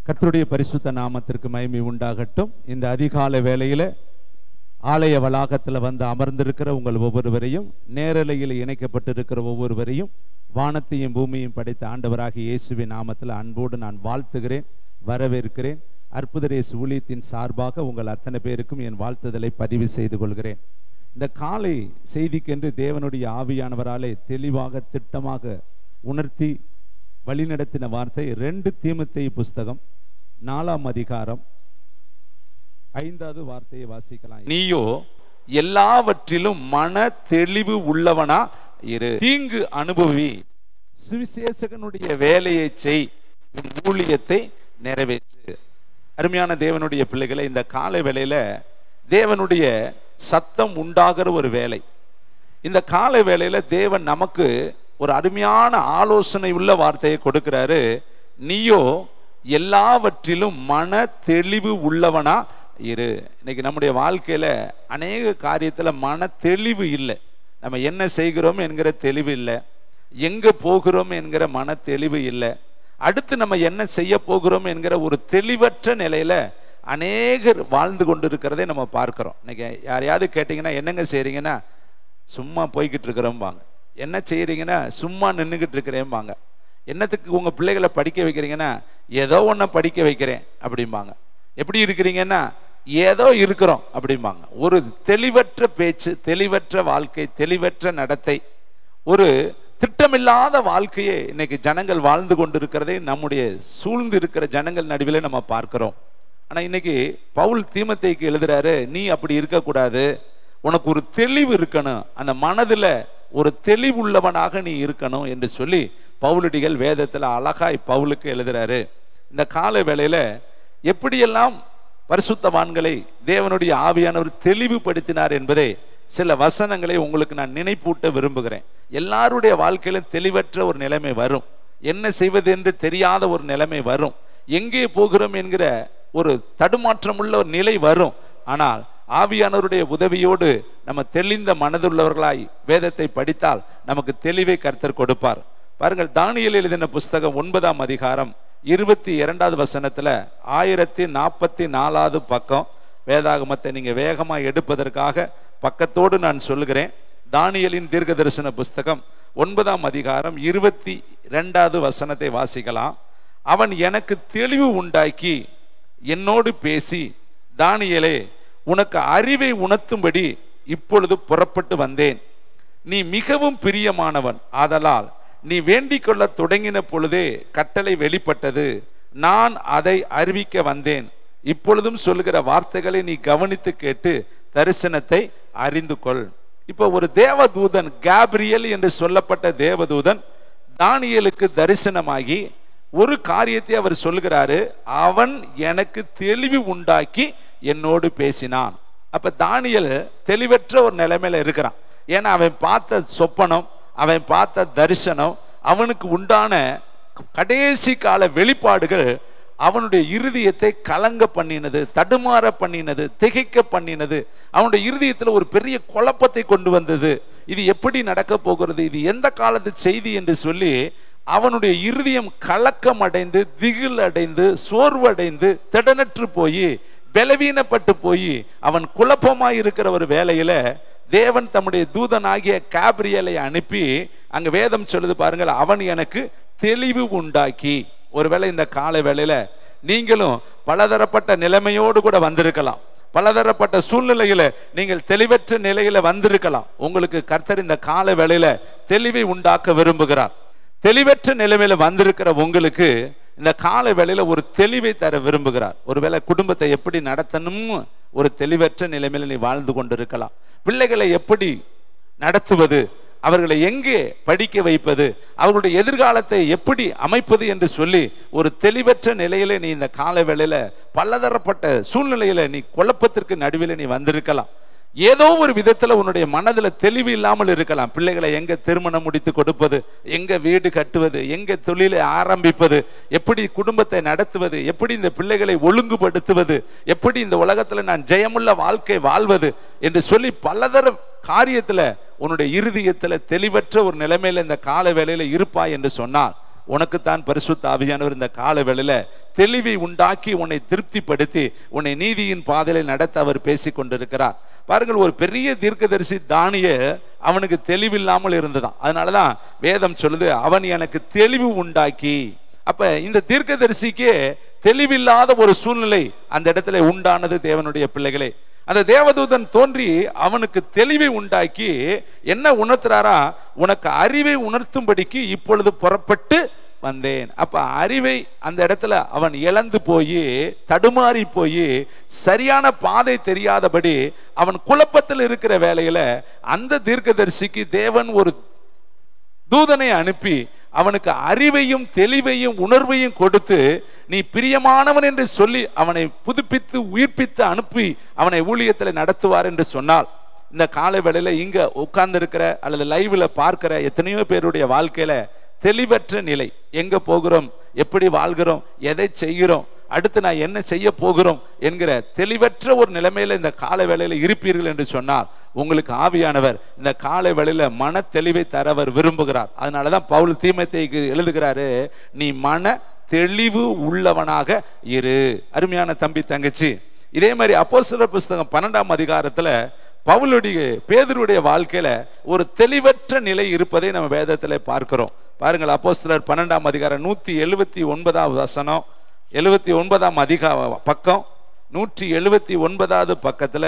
கர்த்தருடைய பரிசுத்த நாமத்திற்கு மகிமை உண்டாகட்டும். இந்த அதிகாலை வேளையில ஆலய வளாகத்தில் வந்து அமர்ந்திருக்கிற உங்கள் ஒவ்வொருவரையும், நேரலையில் இணைக்கப்பட்டிருக்கிற ஒவ்வொருவரையும், வானத்தையும் பூமியையும் படைத்த ஆண்டவராகிய இயேசுவின் நாமத்தில் அன்போடு நான் வாழ்த்துகிறேன், வரவேற்கிறேன். அற்புதரேசு ஊழியத்தின் சார்பாக உங்கள் அத்தனை பேருக்கும் என் வாழ்த்துதலை பதிவு செய்து கொள்கிறேன். இந்த காலை செய்திக்கென்று தேவனுடைய ஆவியானவராலே தெளிவாக திட்டமாக உணர்த்தி வழிநடத்தின வார்த்தை 2 தீமோத்தேயு புஸ்தகம் 4ஆம் அதிகாரம் 5வது வார்த்தையை வாசிக்கலாம். நீயோ எல்லாவற்றிலும் மன தெளிவு உள்ளவனா இரு, தீங்கு அனுபவி, சுவிசேஷகனுடைய வேலையை செய், உன் ஊழியத்தை நிறைவேற்று. அருமையான தேவனுடைய பிள்ளைகளை, இந்த காலை வேளையில தேவனுடைய சத்தம் உண்டாகிற ஒரு வேலை. இந்த காலை வேளையில தேவன் நமக்கு ஒரு அருமையான ஆலோசனை உள்ள வார்த்தையை கொடுக்கிறாரு. நீயோ எல்லாவற்றிலும் மன தெளிவு உள்ளவனா இரு. இன்னைக்கு நம்முடைய வாழ்க்கையில அநேக காரியத்துல மன தெளிவு இல்லை. நம்ம என்ன செய்கிறோம் என்கிற தெளிவு இல்லை, எங்க போகிறோம் என்கிற மன தெளிவு இல்லை, அடுத்து நம்ம என்ன செய்ய போகிறோம் என்கிற ஒரு தெளிவற்ற நிலையில அநேகர் வாழ்ந்து கொண்டு இருக்கிறதை நம்ம பார்க்கிறோம். இன்னைக்கு யாரையாவது கேட்டீங்கன்னா என்னங்க செய்றீங்கன்னா, சும்மா போய்கிட்டு இருக்கிறோம்பாங்க. என்ன செய்யறீங்கன்னா, சும்மா நின்றுகிட்டு இருக்கிறேன்பாங்க. என்னத்துக்கு உங்க பிள்ளைகளை படிக்க வைக்கிறீங்கன்னா, ஏதோ ஒன்ன படிக்க வைக்கிறேன் அப்படிம்பாங்க. எப்படி இருக்கிறீங்கன்னா, ஏதோ இருக்கிறோம் அப்படிம்பாங்க. ஒரு தெளிவற்ற பேச்சு, தெளிவற்ற வாழ்க்கை, தெளிவற்ற நடத்தை, ஒரு திட்டமில்லாத வாழ்க்கையை இன்னைக்கு ஜனங்கள் வாழ்ந்து கொண்டு இருக்கிறதை நம்முடைய சூழ்ந்து இருக்கிற ஜனங்கள் நடுவில் நம்ம பார்க்கிறோம். ஆனா இன்னைக்கு பவுல் தீமோத்தேயுக்கு எழுதுறாரு, நீ அப்படி இருக்கக்கூடாது, உனக்கு ஒரு தெளிவு இருக்கணும், அந்த மனதுல ஒரு தெளிவுள்ளவனாக நீ இருக்கணும் என்று சொல்லி பவுலடிகள் வேதத்துல அழகாய் பவுலுக்கு எழுதுறாரு. இந்த கால வேளையில எப்படியெல்லாம் பரிசுத்தவான்களை தேவனுடைய ஆவியானவர் தெளிவுபடுத்தினார் என்பதை சில வசனங்களை உங்களுக்கு நான் நினைப்பூட்ட விரும்புகிறேன். எல்லாருடைய வாழ்க்கையிலும் தெளிவற்ற ஒரு நிலைமை வரும், என்ன செய்வது என்று தெரியாத ஒரு நிலைமை வரும், எங்கே போகிறோம் என்கிற ஒரு தடுமாற்றம் உள்ள ஒரு நிலை வரும். ஆனால் ஆவியானவருடைய உதவியோடு நம்ம தெளிந்த மனதுள்ளவர்களாய் வேதத்தை படித்தால் நமக்கு தெளிவை கர்த்தர் கொடுப்பார். பாருங்கள், தானியேல் எழுதின புஸ்தகம் 9ஆம் அதிகாரம் 22வது வசனத்துல 1044வது பக்கம். வேதாகமத்தை நீங்க வேகமா எடுப்பதற்காக பக்கத்தோடு நான் சொல்லுகிறேன். தானியேலின் தீர்க்க தரிசன புஸ்தகம் 9ஆம் அதிகாரம் 22வது வசனத்தை வாசிக்கலாம். அவன் எனக்கு தெளிவு உண்டாக்கி என்னோடு பேசி, தானியேலே, உனக்கு அறிவை உணர்த்தும்படி இப்பொழுது புறப்பட்டு வந்தேன். நீ மிகவும் பிரியமானவன், ஆதலால் நீ வேண்டிக் கொள்ள தொடங்கின பொழுதே கட்டளை வெளிப்பட்டது, நான் அதை அறிவிக்க வந்தேன். இப்பொழுதும் சொல்லுகிற வார்த்தைகளை நீ கவனித்து கேட்டு தரிசனத்தை அறிந்து கொள். இப்போ ஒரு தேவதூதன், கேப்ரியல் என்று சொல்லப்பட்ட தேவதூதன் தானியேலுக்கு தரிசனமாகி ஒரு காரியத்தை அவர் சொல்லுகிறாரு, அவன் எனக்கு தெளிவு உண்டாக்கி என்னோடு பேசினான். அப்ப தானியேல் தெளிவற்ற ஒரு நிலைமையில இருக்கிறான். ஏன்னா அவன் பார்த்த சொப்பனம், அவன் பார்த்த தரிசனம், அவனுக்கு உண்டான கடைசி கால வெளிப்பாடுகள் அவனுடைய இருதயத்தை கலங்க பண்ணினது, தடுமாற பண்ணினது, திகைக்க பண்ணினது. அவனுடைய இருதயத்தில் ஒரு பெரிய குழப்பத்தை கொண்டு வந்தது. இது எப்படி நடக்க போகிறது, இது எந்த காலத்து செய்தி என்று சொல்லி அவனுடைய இருதயம் கலக்கம் அடைந்து, திகில் அடைந்து, சோர்வடைந்து, திடனற்று போய், பலவீனப்பட்டு போய், அவன் குழப்பமாய் இருக்கிற ஒரு வேளையில தேவன் தம்முடைய தூதனாகிய கேப்ரியலை அனுப்பி, அங்க வேதம் சொல்லுது பாருங்கள், அவன் எனக்கு தெளிவு உண்டாக்கி. ஒருவேளை இந்த கால வேளையில நீங்களும் பலதரப்பட்ட நிலைமையோடு கூட வந்திருக்கலாம், பலதரப்பட்ட சூழ்நிலையில நீங்கள் தெளிவற்ற நிலையில வந்திருக்கலாம். உங்களுக்கு கர்த்தர் இந்த கால வேளையில தெளிவை உண்டாக்க விரும்புகிறார். தெளிவற்ற நிலைமையில வந்திருக்கிற உங்களுக்கு இந்த கால வேளையில ஒரு தெளிவை தர விரும்புகிறார். ஒருவேளை குடும்பத்தை எப்படி நடத்தணும் ஒரு தெளிவற்ற நிலைமையில நீ வாழ்ந்து கொண்டிருக்கலாம். பிள்ளைகளை எப்படி நடத்துவது, அவர்களை எங்கே படிக்க வைப்பது, அவர்களுடைய எதிர்காலத்தை எப்படி அமைப்பது என்று சொல்லி ஒரு தெளிவற்ற நிலையில நீ இந்த கால வேளையில பலதரப்பட்ட சூழ்நிலையில நீ குழப்பத்திற்கு நடுவில் நீ வந்திருக்கலாம். ஏதோ ஒரு விதத்துல உன்னுடைய மனதுல தெளிவு இல்லாமல் இருக்கலாம். பிள்ளைகளை எங்க திருமணம் முடித்து கொடுப்பது, எங்க வீடு கட்டுவது, எங்க தொழிலை ஆரம்பிப்பது, எப்படி குடும்பத்தை நடத்துவது, எப்படி இந்த பிள்ளைகளை ஒழுங்குபடுத்துவது, எப்படி இந்த உலகத்துல நான் ஜெயமுள்ள வாழ்க்கை வாழ்வது என்று சொல்லி பலதர காரியத்துல உன்னுடைய இருதயத்துல தெளிவற்ற ஒரு நிலைமையில இந்த கால வேளையில இருப்பாய் என்று சொன்னால், உனக்குத்தான் பரிசுத்த ஆவியானவர் இந்த கால வேளையில தெளிவை உண்டாக்கி உன்னை திருப்திப்படுத்தி உன்னை நீதியின் பாதையில நடத்த அவர் பேசிக் கொண்டிருக்கிறார். பாருங்கள், ஒரு பெரிய தீர்க்கதரிசி தானியேல், அவனுக்கு தெளிவில்லாமல் இருந்ததான். அதனாலதான் வேதம் சொல்லுது, அவன் எனக்கு தெளிவு உண்டாக்கி. அப்ப இந்த தீர்க்கதரிசிக்கே தெளிவில்லாத ஒரு சூழ்நிலை அந்த இடத்துல உண்டானது. தேவனுடைய பிள்ளைகளே, அந்த தேவதூதன் தோன்றி அவனுக்கு தெளிவை உண்டாக்கி என்ன உணர்த்துறாரா, உனக்கு அறிவை உணர்த்தும்படிக்கு இப்பொழுது புறப்பட்டு வந்தேன். அப்ப அறிவை அந்த இடத்துல அவன் இழந்து போய் தடுமாறி போய் சரியான பாதை தெரியாதபடி அவன் குழப்பத்தில் இருக்கிற வேளையில அந்த தீர்க்கதரிசிக்கு தேவன் ஒரு தூதனை அனுப்பி அவனுக்கு அறிவையும் தெளிவையும் உணர்வையும் கொடுத்து, நீ பிரியமானவன் என்று சொல்லி அவனை புதுப்பித்து உயிர்ப்பித்து அனுப்பி அவனை ஊழியத்தில் நடத்துவார் என்று சொன்னால், இந்த காலை வேளையில இங்க உட்கார்ந்து இருக்கிற அல்லது லைவ்ல பார்க்கிற எத்தனையோ பேருடைய வாழ்க்கையில தெளிவற்ற நிலை. எங்க போகிறோம், எப்படி வாழ்கிறோம், எதை செய்கிறோம், அடுத்து நான் என்ன செய்ய போகிறோம் என்கிற தெளிவற்ற ஒரு நிலைமையில இந்த காலை வேளையில இருப்பீர்கள் என்று சொன்னால், உங்களுக்கு ஆவியானவர் இந்த காலை வேளையில மன தெளிவை தரவர் விரும்புகிறார். அதனாலதான் பவுல் தீமோத்தேயுக்கு எழுதுகிறாரு, நீ மன தெளிவு உள்ளவனாக இரு. அருமையான தம்பி தங்கச்சி, இதே மாதிரி அப்போஸ்தலர் புஸ்தகம் 12ஆம் அதிகாரத்துல பவுலுடைய பேதுருடைய வாழ்க்கையில ஒரு தெளிவற்ற நிலை இருப்பதை நம்ம வேதத்துல பார்க்கிறோம். பாருங்கள், அப்போஸ்தலர் 12ஆம் அதிகாரம் 179வது வசனம், 79ஆம் பக்கம் 179வது பக்கத்துல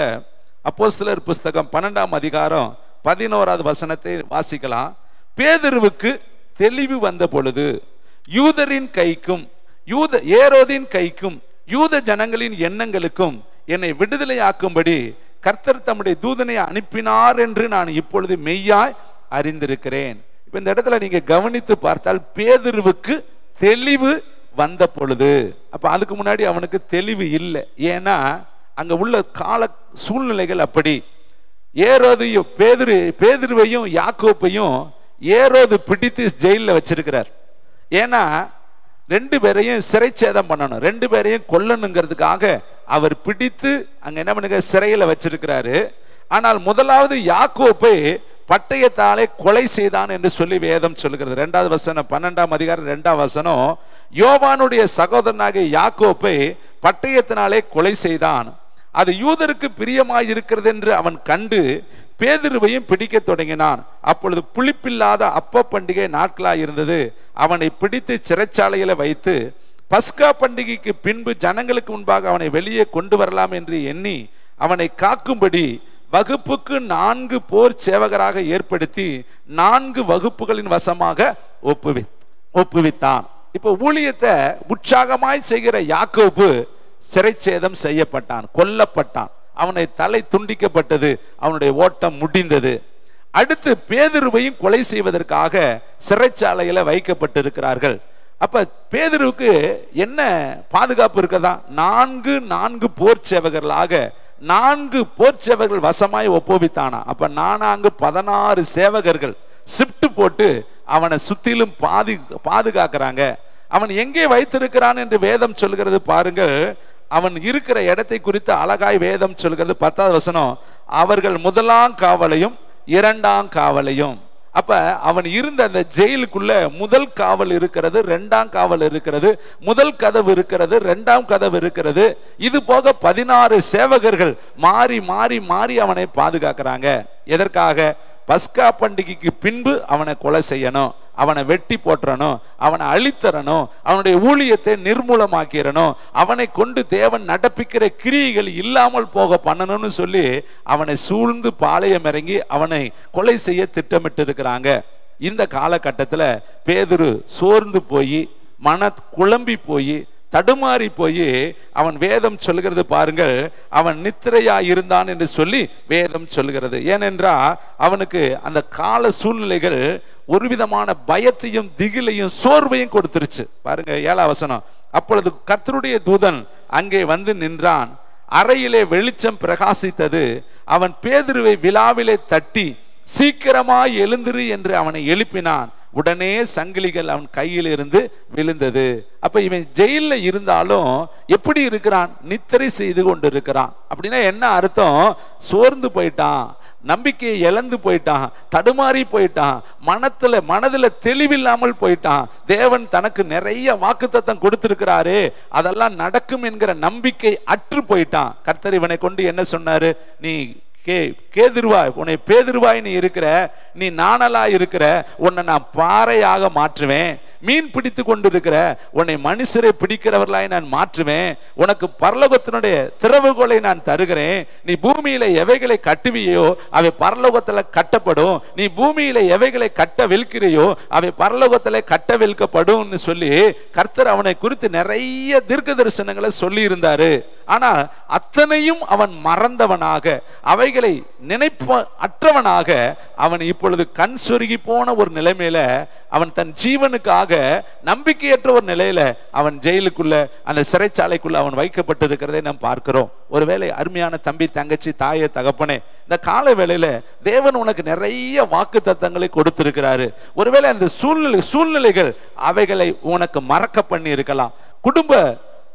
அப்போஸ்தலர் புஸ்தகம் 12ஆம் அதிகாரம் 11வது வசனத்தை வாசிக்கலாம். பேதுருவுக்கு தெளிவு வந்த பொழுது யூதரின் கைக்கும் ஏரோதின் கைக்கும் யூத ஜனங்களின் எண்ணங்களுக்கும் என்னை விடுதலையாக்கும்படி கர்த்தர் தம்முடைய தூதனை அனுப்பினார் என்று நான் இப்பொழுது மெய்யாய் அறிந்திருக்கிறேன். இப்ப இந்த இடத்துல நீங்க கவனித்து பார்த்தால் பேதுருவுக்கு தெளிவு வந்த பொழுது, அப்ப அதுக்கு முன்னாடி அவனுக்கு தெளிவு இல்லை. ஏன்னா அங்க உள்ள கால சூழ்நிலைகள் அப்படி. ஏரோதையும் பேதுருவையும் யாக்கோப்பையும் ஏரோது பிடித்து ஜெயிலில் வச்சிருக்கிறார். ஏன்னா ரெண்டு பேரையும் சிறைச்சேதம் பண்ணணும், ரெண்டு பேரையும் கொல்லணுங்கிறதுக்காக அவர் பிடித்து அங்க என்ன பண்ணுங்க சிறையில வச்சிருக்கிறாரு. ஆனால் முதலாவது யாக்கோப்பை பட்டயத்தாலே கொலை செய்தான் என்று சொல்லி வேதம் சொல்லுகிறது. 2வது வசனம் 12ஆம் அதிகாரம் 2ஆம் வசனம், யோவானுடைய சகோதரனாகிய யாக்கோப்பை பட்டயத்தினாலே கொலை செய்தான், அது யூதருக்கு பிரியமாய் இருக்கிறது என்று அவன் கண்டு பேதுருவையும் பிடிக்க தொடங்கினான். அப்பொழுது புளிப்பில்லாத அப்ப பண்டிகை நாட்களாய் இருந்தது. அவனை பிடித்து சிறைச்சாலையில வைத்து பஸ்கா பண்டிகைக்கு பின்பு ஜனங்களுக்கு முன்பாக அவனை வெளியே கொண்டு வரலாம் என்று எண்ணி அவனை காக்கும்படி வகுப்புக்கு 4 போர் சேவகராக ஏற்படுத்தி 4 வகுப்புகளின் வசமாக ஒப்புவித்தான். இப்ப ஊழியத்தை உற்சாகமாய் செய்கிற யாக்கோபு சிறைச்சேதம் செய்யப்பட்டான், கொல்லப்பட்டான், அவனை தலை துண்டிக்கப்பட்டது, அவனுடைய ஓட்டம் முடிந்தது. அடுத்து பேதுருவையும் கொலை செய்வதற்காக சிறைச்சாலையில வைக்கப்பட்டிருக்கிறார்கள். அப்ப பேதுருவுக்கு என்ன பாதுகாப்பு இருக்கதா, 4 போர் சேவகர்களாக 4 போர் சேவகர்கள் வசமாய் ஒப்புவித்தானா. அப்ப 16 சேவகர்கள் ஷிப்ட் போட்டு அவனை சுத்திலும் பாதுகாக்கிறாங்க. அவன் எங்கே வைத்திருக்கிறான் என்று வேதம் சொல்கிறது. பாருங்கள், அவன் இருக்கிற இடத்தை குறித்து அழகாய் வேதம் சொல்கிறது. 10வது வசனம், அவர்கள் 1ஆம் காவலையும் 2ஆம் காவலையும். அப்ப அவன் இருந்த அந்த ஜெயிலுக்குள்ள 1 காவல் இருக்கிறது, 2ஆம் காவல் இருக்கிறது, 1 கதவு இருக்கிறது, 2ஆம் கதவு இருக்கிறது. இது போக 16 சேவகர்கள் மாறி மாறி மாறி அவனை பாதுகாக்கிறாங்க. எதற்காக? பஸ்கா பண்டிகைக்கு பின்பு அவனை கொலை செய்யணும், அவனை வெட்டி போட்டுறணும், அவனை அழித்தரணும், அவனுடைய ஊழியத்தை நிர்மூலமாக்கிறணும், அவனை கொண்டு தேவன் நடப்பிக்கிற கிரியைகள் இல்லாமல் போக பண்ணணும்னு சொல்லி அவனை சூழ்ந்து பாளையம் இறங்கி அவனை கொலை செய்ய திட்டமிட்டு இருக்கிறாங்க. இந்த காலகட்டத்தில் பேதுரு சோர்ந்து போய் மன குழம்பி போய் தடுமாறி போய் அவன் வேதம் சொல்கிறது. பாருங்கள், அவன் நித்திரையா இருந்தான் என்று சொல்லி வேதம் சொல்கிறது. ஏனென்றால் அவனுக்கு அந்த கால சூழ்நிலைகள் ஒரு விதமான பயத்தையும் திகிலையும் சோர்வையும் கொடுத்துருச்சு. பாருங்க 7ஆம் வசனம், அப்பொழுது கர்த்தருடைய தூதன் அங்கே வந்து நின்றான், அறையிலே வெளிச்சம் பிரகாசித்தது, அவன் பேதுருவை விலாவிலே தட்டி சீக்கிரமாய் எழுந்திரு என்று அவனை எழுப்பினான், உடனே சங்கிலிகள் அவன் கையில் இருந்து விழுந்தது. அப்ப இவன் ஜெயில இருந்தாலும் எப்படி இருக்கிறான்? நித்திரை செய்து கொண்டு இருக்கிறான். அப்படின்னா என்ன அர்த்தம்? சோர்ந்து போயிட்டான், நம்பிக்கையை இழந்து போயிட்டான், தடுமாறி போயிட்டான், மனதுல தெளிவில்லாமல் போயிட்டான். தேவன் தனக்கு நிறைய வாக்குத்தத்தம் கொடுத்திருக்கிறாரு, அதெல்லாம் நடக்கும் என்கிற நம்பிக்கை அற்று போயிட்டான். கர்த்தர் இவனை கொண்டு என்ன சொன்னாரு? நீ கேதுருவாய், உன்னை பேதுருவாய் நீ இருக்கிற, நீ நாணலா இருக்கிற, உன்னை நான் பாறையாக மாற்றுவேன். மீன் பிடித்து கொண்டிருக்கிற உன்னை மனுஷரை பிடிக்கிறவர்களாய் நான் மாற்றுவேன். உனக்கு பரலோகத்தினுடைய திறவுகோலை நான் தருகிறேன். நீ பூமியில எவைகளை கட்டுவியோ அவை பரலோகத்துல கட்டப்படும், நீ பூமியில எவைகளை கட்டவிழ்க்கிறையோ அவை பரலோகத்துல கட்டவிழ்க்கப்படும் சொல்லி கர்த்தர் அவனை குறித்து நிறைய தீர்க்க தரிசனங்களை சொல்லி இருந்தாரு. ஆனால் அத்தனையும் அவன் மறந்தவனாக, அவைகளை நினைப்ப அற்றவனாக அவன் இப்பொழுது கண் சொருகி போன ஒரு நிலைமையில, அவன் தன் ஜீவனுக்காக நம்பிக்கையற்ற ஒரு நிலையில அவன் ஜெயிலுக்குள்ள, அந்த சிறைச்சாலைக்குள்ள அவன் வைக்கப்பட்டிருக்கிறதை நாம் பார்க்கிறோம். ஒருவேளை அருமையான தம்பி, தங்கச்சி, தாயே, தகப்பனே, இந்த கால வேளையில தேவன் உனக்கு நிறைய வாக்கு தத்தங்களை கொடுத்திருக்கிறாரு. ஒருவேளை அந்த சூழ்நிலைகள் அவைகளை உனக்கு மறக்க பண்ணி இருக்கலாம். குடும்ப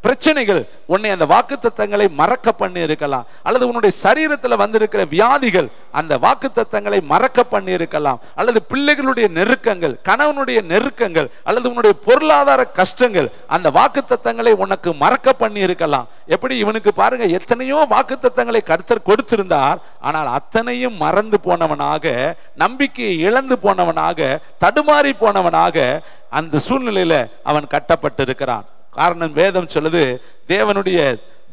பிரச்சனைகள் உன்னை அந்த வாக்குத்தத்தங்களை மறக்க பண்ணி இருக்கலாம். அல்லது உன்னுடைய சரீரத்தில் வந்திருக்கிற வியாதிகள் அந்த வாக்குத்தத்தங்களை மறக்க பண்ணி இருக்கலாம். அல்லது பிள்ளைகளுடைய நெருக்கங்கள், கணவனுடைய நெருக்கங்கள், அல்லது உன்னுடைய பொருளாதார கஷ்டங்கள் அந்த வாக்குத்தத்தங்களை உனக்கு மறக்க பண்ணி இருக்கலாம். எப்படி இவனுக்கு பாருங்க, எத்தனையோ வாக்குத்தத்தங்களை கர்த்தர் கொடுத்திருந்தார், ஆனால் அத்தனையும் மறந்து போனவனாக, நம்பிக்கையை இழந்து போனவனாக, தடுமாறி போனவனாக அந்த சூழ்நிலையில அவன் கட்டப்பட்டிருக்கிறான். காரணம் வேதம் சொல்லுது, தேவனுடைய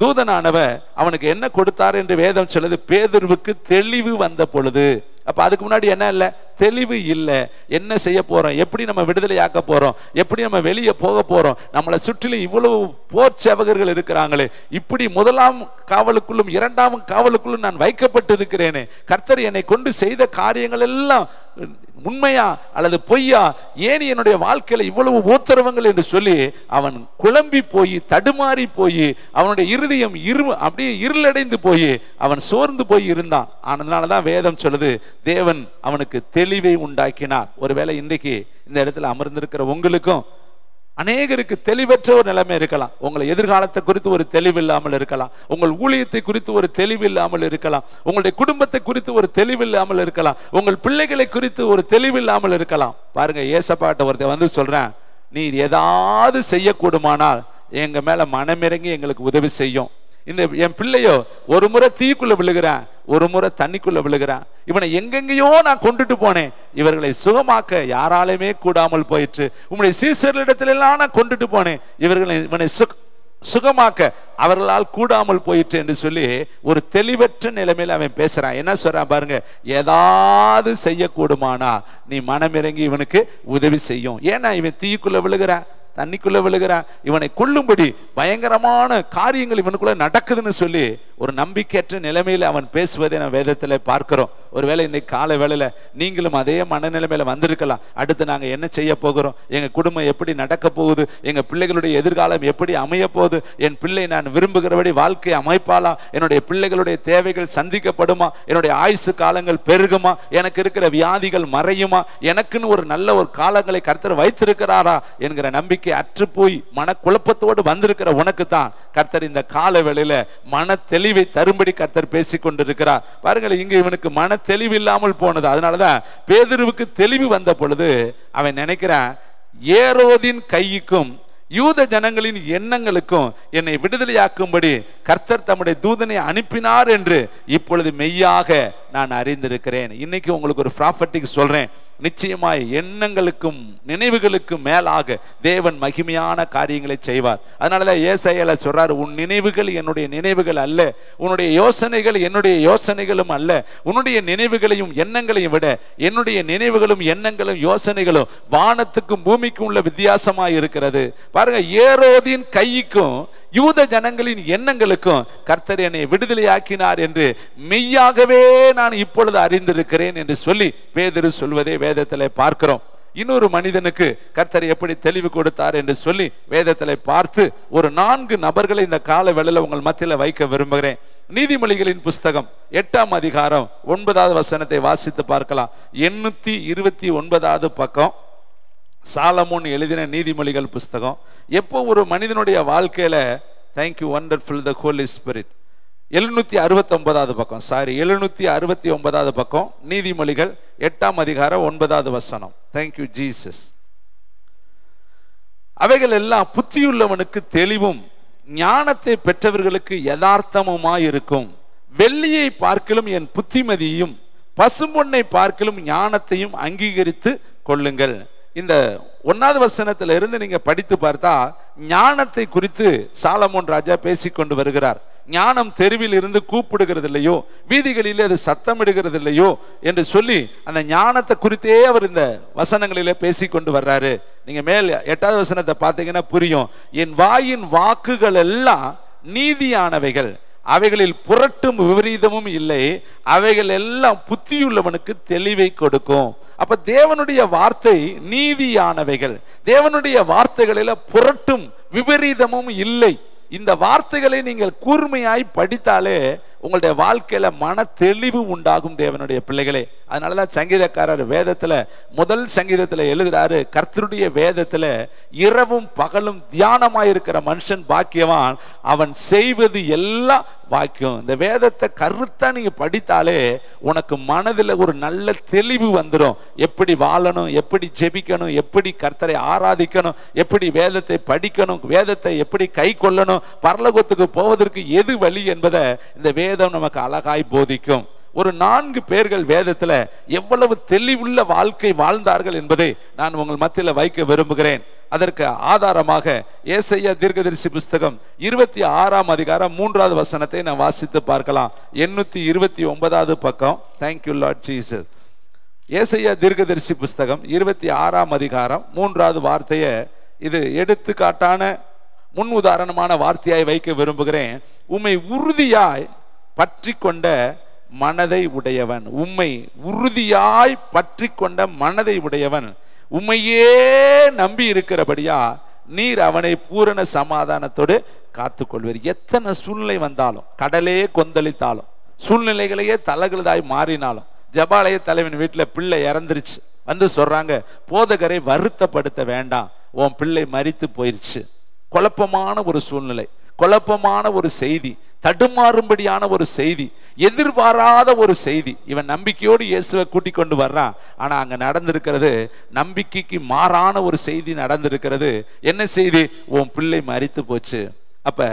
தூதனானவர் அவனுக்கு என்ன கொடுத்தார் என்று வேதம் சொல்லுது, பேதுருவுக்கு தெளிவு வந்த பொழுது. அப்ப அதுக்கு முன்னாடி என்ன இல்ல? தெளிவு இல்லை. என்ன செய்ய போறோம், எப்படி நம்ம விடுதலையாக்க போறோம், எப்படி நம்ம வெளியே போக போறோம், நம்மளை சுற்றிலும் இவ்வளவு போர் சேவகர்கள் இருக்கிறாங்களே, இப்படி முதலாம் காவலுக்குள்ளும் இரண்டாம் காவலுக்குள்ளும் நான் வைக்கப்பட்டு இருக்கிறேனே, கர்த்தர் என்னை கொண்டு செய்த காரியங்கள் எல்லாம் உண்மையா அல்லது பொய்யா, ஏன் என்னுடைய வாழ்க்கையில இவ்வளவு உத்தரவுகள் என்று சொல்லி அவன் குழம்பி போய், தடுமாறி போய், அவனுடைய இருதயம் அப்படியே இருளடைந்து போய் அவன் சோர்ந்து போய் இருந்தான். அதனாலதான் வேதம் சொல்லுது, தேவன் அவனுக்கு தெளிவை உண்டாக்கினார். ஒருவேளை இன்றைக்கு இந்த இடத்துல அமர்ந்திருக்கிற உங்களுக்கும் அநேகருக்கு தெளிவற்ற ஒரு நிலைமை இருக்கலாம். உங்களை எதிர்காலத்தை குறித்து ஒரு தெளிவு இல்லாமல் இருக்கலாம், உங்கள் ஊழியத்தை குறித்து ஒரு தெளிவு இல்லாமல் இருக்கலாம், உங்களுடைய குடும்பத்தை குறித்து ஒரு தெளிவு இல்லாமல் இருக்கலாம், உங்கள் பிள்ளைகளை குறித்து ஒரு தெளிவு இல்லாமல் இருக்கலாம். பாருங்க, ஏசப்பாட்ட ஒருத்தர் வந்து சொல்றேன், நீர் ஏதாவது செய்யக்கூடுமானால் எங்க மேல மனமிறங்கி எங்களுக்கு உதவி செய்யும். இந்த என் பிள்ளையோ ஒரு முறை தீக்குள்ள விழுகிறான், ஒரு முறை தண்ணிக்குள்ள விழுகிறான், இவனை எங்கெங்கயோ நான் கொண்டுட்டு போனேன், இவர்களை சுகமாக்க யாராலுமே கூடாமல் போயிற்று. உம்முடைய சீசர்களிடத்துல எல்லாம் நான் கொண்டுட்டு போனேன், இவனை சுகமாக்க அவர்களால் கூடாமல் போயிற்று என்று சொல்லி ஒரு தெளிவற்ற நிலைமையில அவன் பேசுறான். என்ன சொல்றான் பாருங்க, ஏதாவது செய்யக்கூடுமானா நீ மனமிறங்கி இவனுக்கு உதவி செய்யும். ஏன்னா இவன் தீக்குள்ள விழுகிறான், தண்ணிக்குள்ள விழுகிறான், இவனை கொல்லும்படி பயங்கரமான காரியங்கள் இவனுக்குள்ள நடக்குதுன்னு சொல்லி ஒரு நம்பிக்கையற்ற நிலைமையில அவன் பேசுவதை நான் வேதத்துல பார்க்கிறோம். ஒருவேளை இன்னைக்கு காலை வேளையில நீங்களும் அதே மனநிலைமையில வந்திருக்கலாம். அடுத்து நாங்க என்ன செய்ய போகிறோம், எங்க குடும்பம் எப்படி நடக்க போகுது, எங்க பிள்ளைகளுடைய எதிர்காலம் எப்படி அமைய போகுது, என் பிள்ளை நான் விரும்புகிறபடி வாழ்க்கை அமைப்பாளா, என்னுடைய பிள்ளைகளுடைய தேவைகள் சந்திக்கப்படுமா, என்னுடைய ஆயுசு காலங்கள் பெருகுமா, எனக்கு இருக்கிற வியாதிகள் மறையுமா, எனக்குன்னு ஒரு நல்ல ஒரு காலங்களை கர்த்தர் வைத்திருக்கிறாரா என்கிற நம்பிக்கை அற்று போய் மனக்குழப்பத்தோடு வந்திருக்கிற உனக்கு தான் கர்த்தர் இந்த கால வேளையில மன தெளிவை தரும்படி கர்த்தர் பேசிக் கொண்டிருக்கிறார். பாருங்கள், இங்க இவனுக்கு மன தெளிவு இல்லாமல் போனது. அதனாலதான் பேதுருவுக்கு தெளிவு வந்த பொழுது அவன் நினைக்கிறான், ஏரோதின் கைக்கும் யூத ஜனங்களின் எண்ணங்களுக்கும் என்னை விடுதலையாக்கும்படி கர்த்தர் தம்முடைய தூதனை அனுப்பினார் என்று இப்பொழுது மெய்யாக நான் அறிந்திருக்கிறேன். இன்னைக்கு உங்களுக்கு ஒரு ப்ராஃபட்டிக் சொல்றேன், நிச்சயமாய் எண்ணங்களுக்கும் நினைவுகளுக்கும் மேலாக தேவன் மகிமையான காரியங்களை செய்வார். அதனாலதான் ஏசாயால சொல்றாரு, உன் நினைவுகள் என்னுடைய நினைவுகள் அல்ல, உன்னுடைய யோசனைகள் என்னுடைய யோசனைகளும் அல்ல, உன்னுடைய நினைவுகளையும் எண்ணங்களையும் விட என்னுடைய நினைவுகளும் எண்ணங்களும் யோசனைகளும் வானத்துக்கும் பூமிக்கும் உள்ள வித்தியாசமாய் இருக்கிறது. பாருங்க, ஏரோதின் கைக்கும் யூத ஜனங்களின் எண்ணங்களுக்கும் கர்த்தர் என்னை விடுதலையாக்கினார் என்று மெய்யாகவே நான் இப்பொழுது அறிந்திருக்கிறேன் என்று சொல்லி பேதுரு சொல்வதை வேதத்திலே பார்க்கிறோம். இன்னொரு மனிதனுக்கு கர்த்தர் எப்படி தெளிவு கொடுத்தார் என்று சொல்லி வேதத்திலே பார்த்து ஒரு 4 நபர்களை இந்த கால வேளையில உங்கள் மத்தியில வைக்க விரும்புகிறேன். நீதிமொழிகளின் புஸ்தகம் 8ஆம் அதிகாரம் 9வது வசனத்தை வாசித்து பார்க்கலாம். 829வது பக்கம், சாலமோன் எழுதின நீதிமொழிகள் புஸ்தகம். எப்போ ஒரு மனிதனுடைய வாழ்க்கையில, தேங்க்யூ வண்டர்ஃபுல் த ஹோலி ஸ்பிரிட், 769வது பக்கம், 769வது பக்கம், நீதிமொழிகள் 8ஆம் அதிகாரம் 9வது வசனம். Thank you Jesus. அவைகள் எல்லாம் புத்தியுள்ளவனுக்கு தெளிவும் ஞானத்தை பெற்றவர்களுக்கு யதார்த்தமுமாயிருக்கும். வெள்ளியை பார்க்கலும் என் புத்திமதியையும் பசும்பொன்னை பார்க்கலும் ஞானத்தையும் அங்கீகரித்து கொள்ளுங்கள். இந்த 1வது வசனத்துல இருந்து நீங்க படித்து பார்த்தா ஞானத்தை குறித்து சாலமோன் ராஜா பேசிக்கொண்டு வருகிறார். ஞானம் தெருவில் இருந்து கூப்பிடுகிறது இல்லையோ, வீதிகளிலே அது சத்தமிடுகிறது இல்லையோ என்று சொல்லி அந்த ஞானத்தை குறித்தே அவர் இந்த வசனங்களிலே பேசிக்கொண்டு வர்றாரு. நீங்க மேல் 8வது வசனத்தை பார்த்தீங்கன்னா புரியும். என் வாயின் வாக்குகள் எல்லாம் நீதியானவைகள், அவைகளில் புரட்டும் விபரீதமும் இல்லை, அவைகள் எல்லாம் புத்தியுள்ளவனுக்கு தெளிவை கொடுக்கும். அப்ப தேவனுடைய வார்த்தை நீதியானவைகள், தேவனுடைய வார்த்தைகளில புரட்டும் விபரீதமும் இல்லை. இந்த வார்த்தைகளை நீங்கள் கூர்மையாய் படித்தாலே உங்களுடைய வாழ்க்கையில மன தெளிவு உண்டாகும் தேவனுடைய பிள்ளைகளே. அதனாலதான் சங்கீதக்காரர் வேதத்துல முதல் சங்கீதத்துல எழுதுறாரு, கர்த்தருடைய வேதத்துல இரவும் பகலும் தியானமாயிருக்கிற மனுஷன் பாக்கியவான், அவன் செய்வது எல்லாம் வாக்கியம். இந்த வேதத்தை கருத்தா நீங்க படித்தாலே உனக்கு மனதில் ஒரு நல்ல தெளிவு வந்துடும். எப்படி வாழணும், எப்படி ஜெபிக்கணும், எப்படி கர்த்தரை ஆராதிக்கணும், எப்படி வேதத்தை படிக்கணும், வேதத்தை எப்படி கை கொள்ளணும், பரலோகத்துக்கு போவதற்கு எது வழி என்பதை இந்த வேதம் நமக்கு அழகாய் போதிக்கும். ஒரு 4 பேர்கள் வேதத்துல எவ்வளவு தெளிவுள்ள வாழ்க்கை வாழ்ந்தார்கள் என்பதை நான் உங்கள் மத்தியில் வைக்க விரும்புகிறேன். அதற்கு ஆதாரமாக ஏசாயா தீர்க்கதரிசி புஸ்தகம் 26ஆம் அதிகாரம் 3வது வசனத்தை நான் வாசித்து பார்க்கலாம். 829வது பக்கம். Thank you Lord Jesus. ஏசாயா தீர்க்கதரிசி புஸ்தகம் 26ஆம் அதிகாரம் 3வது வார்த்தையை இது எடுத்துக்காட்டான முன் உதாரணமான வார்த்தையாய் வைக்க விரும்புகிறேன். உம்மை உறுதியாய் பற்றி கொண்ட மனதை உடையவன், உம்மை உறுதியாய் பற்றி கொண்ட மனதை உடையவன், உம்மையே நம்பி இருக்கிறபடியா நீர் அவனை பூரண சமாதானத்தோடு காத்துக்கொள்வீர். எத்தனை சூழ்நிலை வந்தாலும், கடலே கொந்தளித்தாலும், சூழ்நிலைகளையே தலகுலதாய் மாறினாலும், ஜபாலய தலைவன் வீட்டுல பிள்ளை இறந்துருச்சு வந்து சொல்றாங்க, போதகரை வருத்தப்படுத்த வேண்டாம், உன் பிள்ளை மரித்து போயிருச்சு. குழப்பமான ஒரு சூழ்நிலை, குழப்பமான ஒரு செய்தி, தடுமாறும்படியான ஒரு செய்தி, எதிர்பாராத ஒரு செய்தி. இவன் நம்பிக்கையோடு இயேசுவை கூட்டிக் கொண்டு வர்றான். ஆனா அங்க நடந்திருக்கிறது நம்பிக்கைக்கு மாறான ஒரு செய்தி நடந்திருக்கிறது. என்ன செய்தி? உன் பிள்ளை மரித்து போச்சு. அப்ப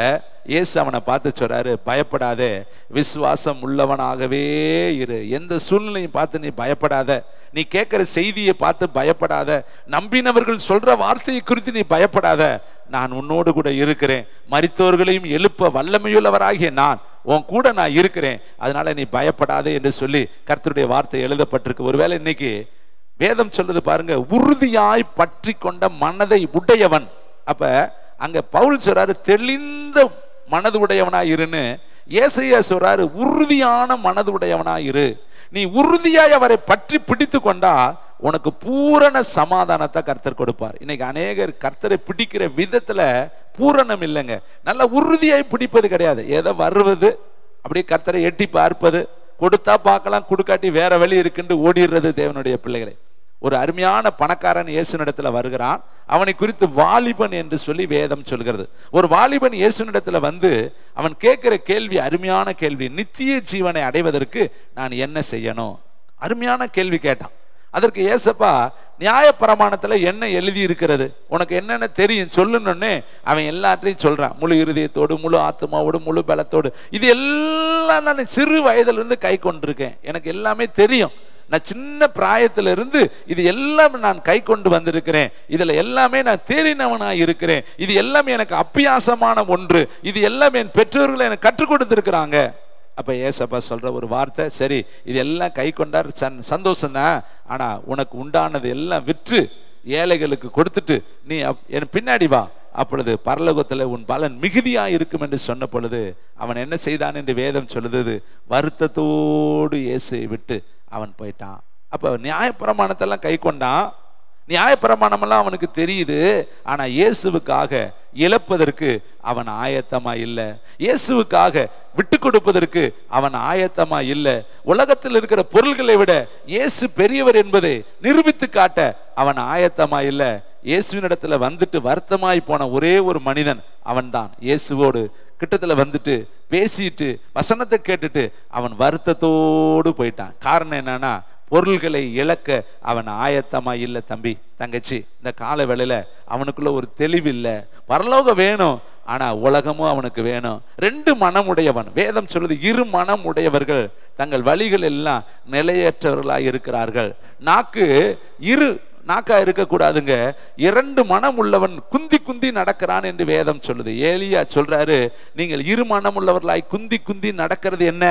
இயேசு அவனை பார்த்து சொல்றாரு, பயப்படாதே, விசுவாசம் உள்ளவனாகவே இரு. எந்த சூழ்நிலையும் பார்த்து நீ பயப்படாத, நீ கேட்கிற செய்தியை பார்த்து பயப்படாத, நம்பினவர்கள் சொல்ற வார்த்தையை குறித்து நீ பயப்படாத, நான் உன்னோடு கூட இருக்கிறேன், மரித்தோர்களையும் எழுப்ப வல்லமையுள்ளவராகிய நான் உன் கூட நான் இருக்கிறேன், அதனால நீ பயப்படாதே என்று சொல்லி கர்த்தருடைய வார்த்தை எழுதப்பட்டிருக்கு. ஒருவேளை இன்னைக்கு வேதம் சொல்றது பாருங்க, உறுதியாய் பற்றி கொண்ட மனதை உடையவன். அப்ப அங்க பவுல் சொல்றாரு தெளிந்த மனது உடையவனாய் இருன்னு, ஏசாயா சொல்றாரு உறுதியான மனது உடையவனாய் இரு. நீ உறுதியாய் அவரை பற்றி பிடித்து கொண்டா உனக்கு பூரண சமாதானத்தை கர்த்தர் கொடுப்பார். இன்னைக்கு அநேகர் கர்த்தரை பிடிக்கிற விதத்துல பூரணம் இல்லைங்க. நல்ல உறுதியாய் பிடிப்பது கிடையாது. ஏதோ வருவது, அப்படியே கர்த்தரை எட்டி பார்ப்பது, கொடுத்தா பார்க்கலாம், கொடுக்காட்டி வேற வழி இருக்குன்னு ஓடிடுறது தேவனுடைய பிள்ளைகளை. ஒரு அருமையான பணக்காரன் இயேசுனிடத்துல வருகிறான். அவனை குறித்து வாலிபன் என்று சொல்லி வேதம் சொல்கிறது. ஒரு வாலிபன் இயேசுனிடத்துல வந்து அவன் கேட்கிற கேள்வி அருமையான கேள்வி, நித்திய ஜீவனை அடைவதற்கு நான் என்ன செய்யணும்? அருமையான கேள்வி கேட்டான். அதற்கு ஏசப்பா, நியாய பிரமாணத்துல என்ன எழுதி இருக்கிறது, உனக்கு என்னென்ன தெரியும் சொல்லுன்னு அவன் எல்லாத்தையும் சொல்றான். முழு இருதயத்தோடு, முழு ஆத்மாவோடு, முழு பலத்தோடு. இது எல்லாம் நான் சிறு வயதுல இருந்து கை கொண்டிருக்கேன், எனக்கு எல்லாமே தெரியும். நான் சின்ன பிராயத்துல இருந்து இது எல்லாம் நான் கை கொண்டு வந்திருக்கிறேன், இதுல எல்லாமே நான் தேறினவனா இருக்கிறேன், இது எல்லாமே எனக்கு அப்பியாசமான ஒன்று, இது எல்லாம் என் பெற்றோர்கள் எனக்கு கற்றுக் கொடுத்திருக்கிறாங்க. அப்ப ஏசப்பா சொல்ற ஒரு வார்த்தை, சரி இது எல்லாம் கை கொண்டார் சந்தோஷம் தான், ஆனா உனக்கு உண்டானது எல்லாம் விற்று ஏழைகளுக்கு கொடுத்துட்டு நீ என் பின்னாடி வா, அப்பொழுது பரலோகத்துல உன் பலன் மிகுதியா இருக்கும் என்று சொன்ன பொழுது அவன் என்ன செய்தான் என்று வேதம் சொல்லுது, வருத்தத்தோடு இயேசுவை விட்டு அவன் போயிட்டான். அப்ப நியாயப்பிரமாணத்தெல்லாம் கை கொண்டான், நியாயப்பிரமாணமெல்லாம் அவனுக்கு தெரியுது, ஆனா இயேசுவுக்காக இழப்பதற்கு அவன் ஆயத்தமா இல்லை, இயேசுவுக்காக விட்டு கொடுப்பதற்கு அவன் ஆயத்தமா இல்லை. உலகத்தில் இருக்கிற பொருள்களை விட இயேசு பெரியவர் என்பதை நிரூபித்து காட்ட அவன் ஆயத்தமா இல்லை. இயேசுவினிடத்துல வந்துட்டு வருத்தமாய் போன ஒரே ஒரு மனிதன் அவன் தான். இயேசுவோடு கிட்டத்துல வந்துட்டு பேசிட்டு வசனத்தை கேட்டுட்டு அவன் வருத்தத்தோடு போயிட்டான். காரணம் என்னன்னா, பொருள்களை இழக்க அவன் ஆயத்தமா இல்லை. தம்பி தங்கச்சி, இந்த கால வேளையில அவனுக்குள்ள ஒரு தெளிவு இல்லை. பரலோகம் வேணும், ஆனா உலகமும் அவனுக்கு வேணும். ரெண்டு மனம் உடையவன். வேதம் சொல்லுது, இரு மனம் உடையவர்கள் தங்கள் வழிகள் எல்லாம் நிலையற்றவர்களாய் இருக்கிறார்கள். நாக்கா இருக்கக்கூடாதுங்க. இரண்டு மனம் உள்ளவன் குந்தி குந்தி நடக்கிறான் என்று வேதம் சொல்லுது. ஏலியா சொல்றாரு, நீங்கள் இரு மனம் உள்ளவர்களாய் குந்தி குந்தி நடக்கிறது என்ன?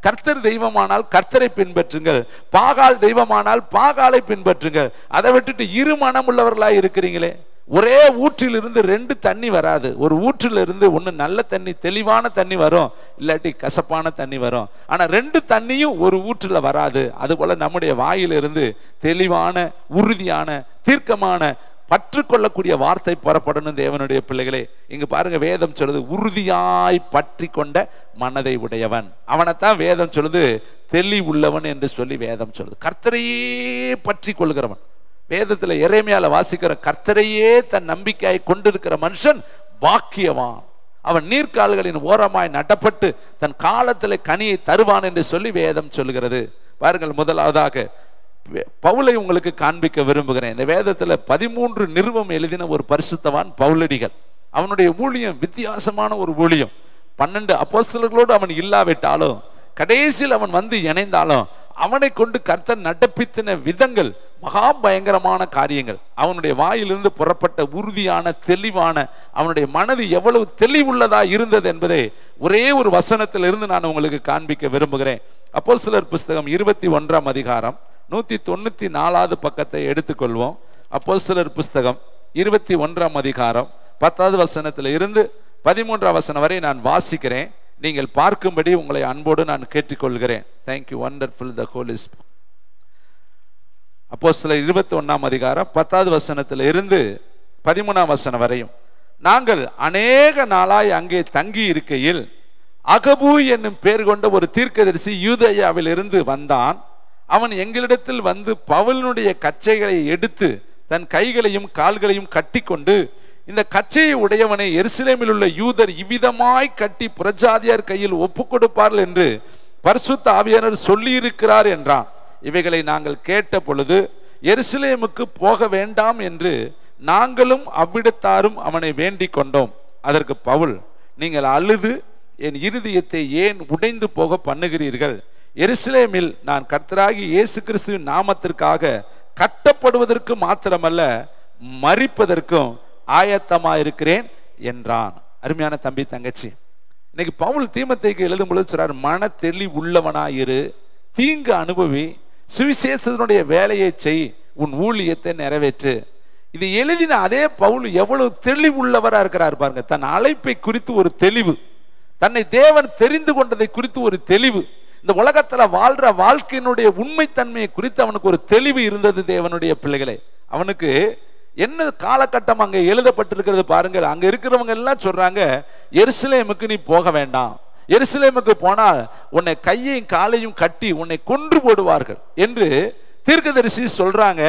கர்த்தர் தெய்வமானால் கர்த்தரை பின்பற்றுங்கள், பாகால் தெய்வமானால் பாகாலை பின்பற்றுங்கள். அதை விட்டுட்டு இரு மனம் உள்ளவர்களாய் இருக்கிறீங்களே. ஒரே ஊற்றிலிருந்து ரெண்டு தண்ணி வராது. ஒரு ஊற்றிலிருந்து ஒண்ணு நல்ல தண்ணி, தெளிவான தண்ணி வரும், இல்லாட்டி கசப்பான தண்ணி வரும். ஆனா ரெண்டு தண்ணியும் ஒரு ஊற்றுல வராது. அதுபோல நம்முடைய வாயிலிருந்து தெளிவான, உறுதியான, தீர்க்கமான, பற்றுக்கொள்ளக்கூடிய வார்த்தை புறப்படணும் தேவனுடைய பிள்ளைகளே. இங்க பாருங்க, வேதம் சொல்லுது, உறுதியாய் பற்றி கொண்ட மனதை உடையவன். அவனைத்தான் வேதம் சொல்லுது தெளிவுள்ளவன் என்று சொல்லி வேதம் சொல்லுது. கர்த்தரையே பற்றி கொள்கிறவன். வேதத்துல எரேமியால வாசிக்கிற, கர்த்தரையே தன் நம்பிக்கையை கொண்டிருக்கிற மனுஷன் பாக்கியவான், அவன் நீர்க்கால்களின் ஓரமாய் நடப்பட்டு தன் காலத்துல கனியை தருவான் என்று சொல்லி வேதம் சொல்லுகிறது. பாருங்கள், முதலாவதாக பவுலை உங்களுக்கு காண்பிக்க விரும்புகிறேன். இந்த வேதத்துல 13 நிருபம் எழுதின ஒரு பரிசுத்தவான் பவுலடிகள். அவனுடைய ஊழியம் வித்தியாசமான ஒரு ஊழியம். 12 அப்போஸ்தலர்களோடு அவன் இல்லாவிட்டாலும், கடைசியில் அவன் வந்து இணைந்தாலும், அவனை கொண்டு கர்த்தர் நடப்பித்தின விதங்கள் மகா பயங்கரமான காரியங்கள். அவனுடைய வாயிலிருந்து புறப்பட்ட உறுதியான, தெளிவான, அவனுடைய மனது எவ்வளவு தெளிவுள்ளதா இருந்தது என்பதை ஒரே ஒரு வசனத்திலிருந்து நான் உங்களுக்கு காண்பிக்க விரும்புகிறேன். அப்போஸ்தலர் புஸ்தகம் 21ஆம் அதிகாரம் 194வது பக்கத்தை எடுத்துக்கொள்வோம். அப்போஸ்தலர் புஸ்தகம் 21ஆம் அதிகாரம் 10வது வசனத்தில் இருந்து 13ஆம் வசனம் வரை நான் வாசிக்கிறேன். நீங்கள் பார்க்கும்படி உங்களை அன்போடு நான் கேட்டுக்கொள்கிறேன். தேங்க்யூ, வண்டர்ஃபுல் த ஹோலி ஸ்பிரிட். அப்போஸ்தலர் 21ஆம் அதிகாரம் 10வது வசனத்தில் இருந்து 13ஆம் வசனம் வரையும். நாங்கள் அநேக நாளாய் அங்கே தங்கி இருக்கையில் அகபு என்னும் பேர் கொண்ட ஒரு தீர்க்கதரிசி யூதேயாவில் இருந்து வந்தான். அவன் எங்களிடத்தில் வந்து பவுலினுடைய கச்சைகளை எடுத்து தன் கைகளையும் கால்களையும் கட்டி கொண்டு, இந்த கச்சையை உடையவனை எருசலேமில் உள்ள யூதர் இவ்விதமாய் கட்டி புறஜாதியார் கையில் ஒப்பு கொடுப்பார்கள் என்று பரிசுத்த ஆவியானவர் சொல்லியிருக்கிறார் என்றான். இவைகளை நாங்கள் கேட்ட பொழுது எருசலேமுக்கு போக வேண்டாம் என்று நாங்களும் அவ்விடத்தாரும் அவனை வேண்டிக் கொண்டோம். அதற்கு பவுல், நீங்கள் அழுது என் இருதயத்தை ஏன் உடைந்து போக பண்ணுகிறீர்கள்? எருசலேமில் நான் கர்த்தராகிய இயேசு கிறிஸ்துவின் நாமத்திற்காக கட்டப்படுவதற்கு மாத்திரமல்ல, மரிப்பதற்கும் ஆயத்தமாயிருக்கிறேன் என்றான். அருமையான தம்பி தங்கச்சி, இன்னைக்கு பவுல் தீமோத்தேயுக்கு எழுதும் பொழுது சொல்றார், மன தெளிவுள்ளவனாயிரு, தீங்கு அனுபவி, சுவிசேஷத்தினுடைய வேலையை செய், உன் ஊழியத்தை நிறைவேற்று. இது எழுதின அதே பவுல் எவ்வளவு தெளிவுள்ளவரா இருக்கிறார் பாருங்க. தன் அழைப்பை குறித்து ஒரு தெளிவு, தன்னை தேவன் தெரிந்து கொண்டதை குறித்து ஒரு தெளிவு, இந்த உலகத்துல வாழ்ற வாழ்க்கையினுடைய உண்மைத்தன்மையை குறித்து அவனுக்கு ஒரு தெளிவு இருந்தது. தேவனுடைய பிள்ளைகளே, அவனுக்கு என்ன காலகட்டம் அங்க எழுதப்பட்டிருக்கிறது பாருங்கள். அங்க இருக்கிறவங்க எல்லாம் சொல்றாங்க, எருசலேமுக்கு நீ போக வேண்டாம், எருசலேமுக்கு போனால் உன்னை கையையும் காலையும் கட்டி உன்னை கொன்று போடுவார்கள் என்று தீர்க்கதரிசி சொல்றாங்க.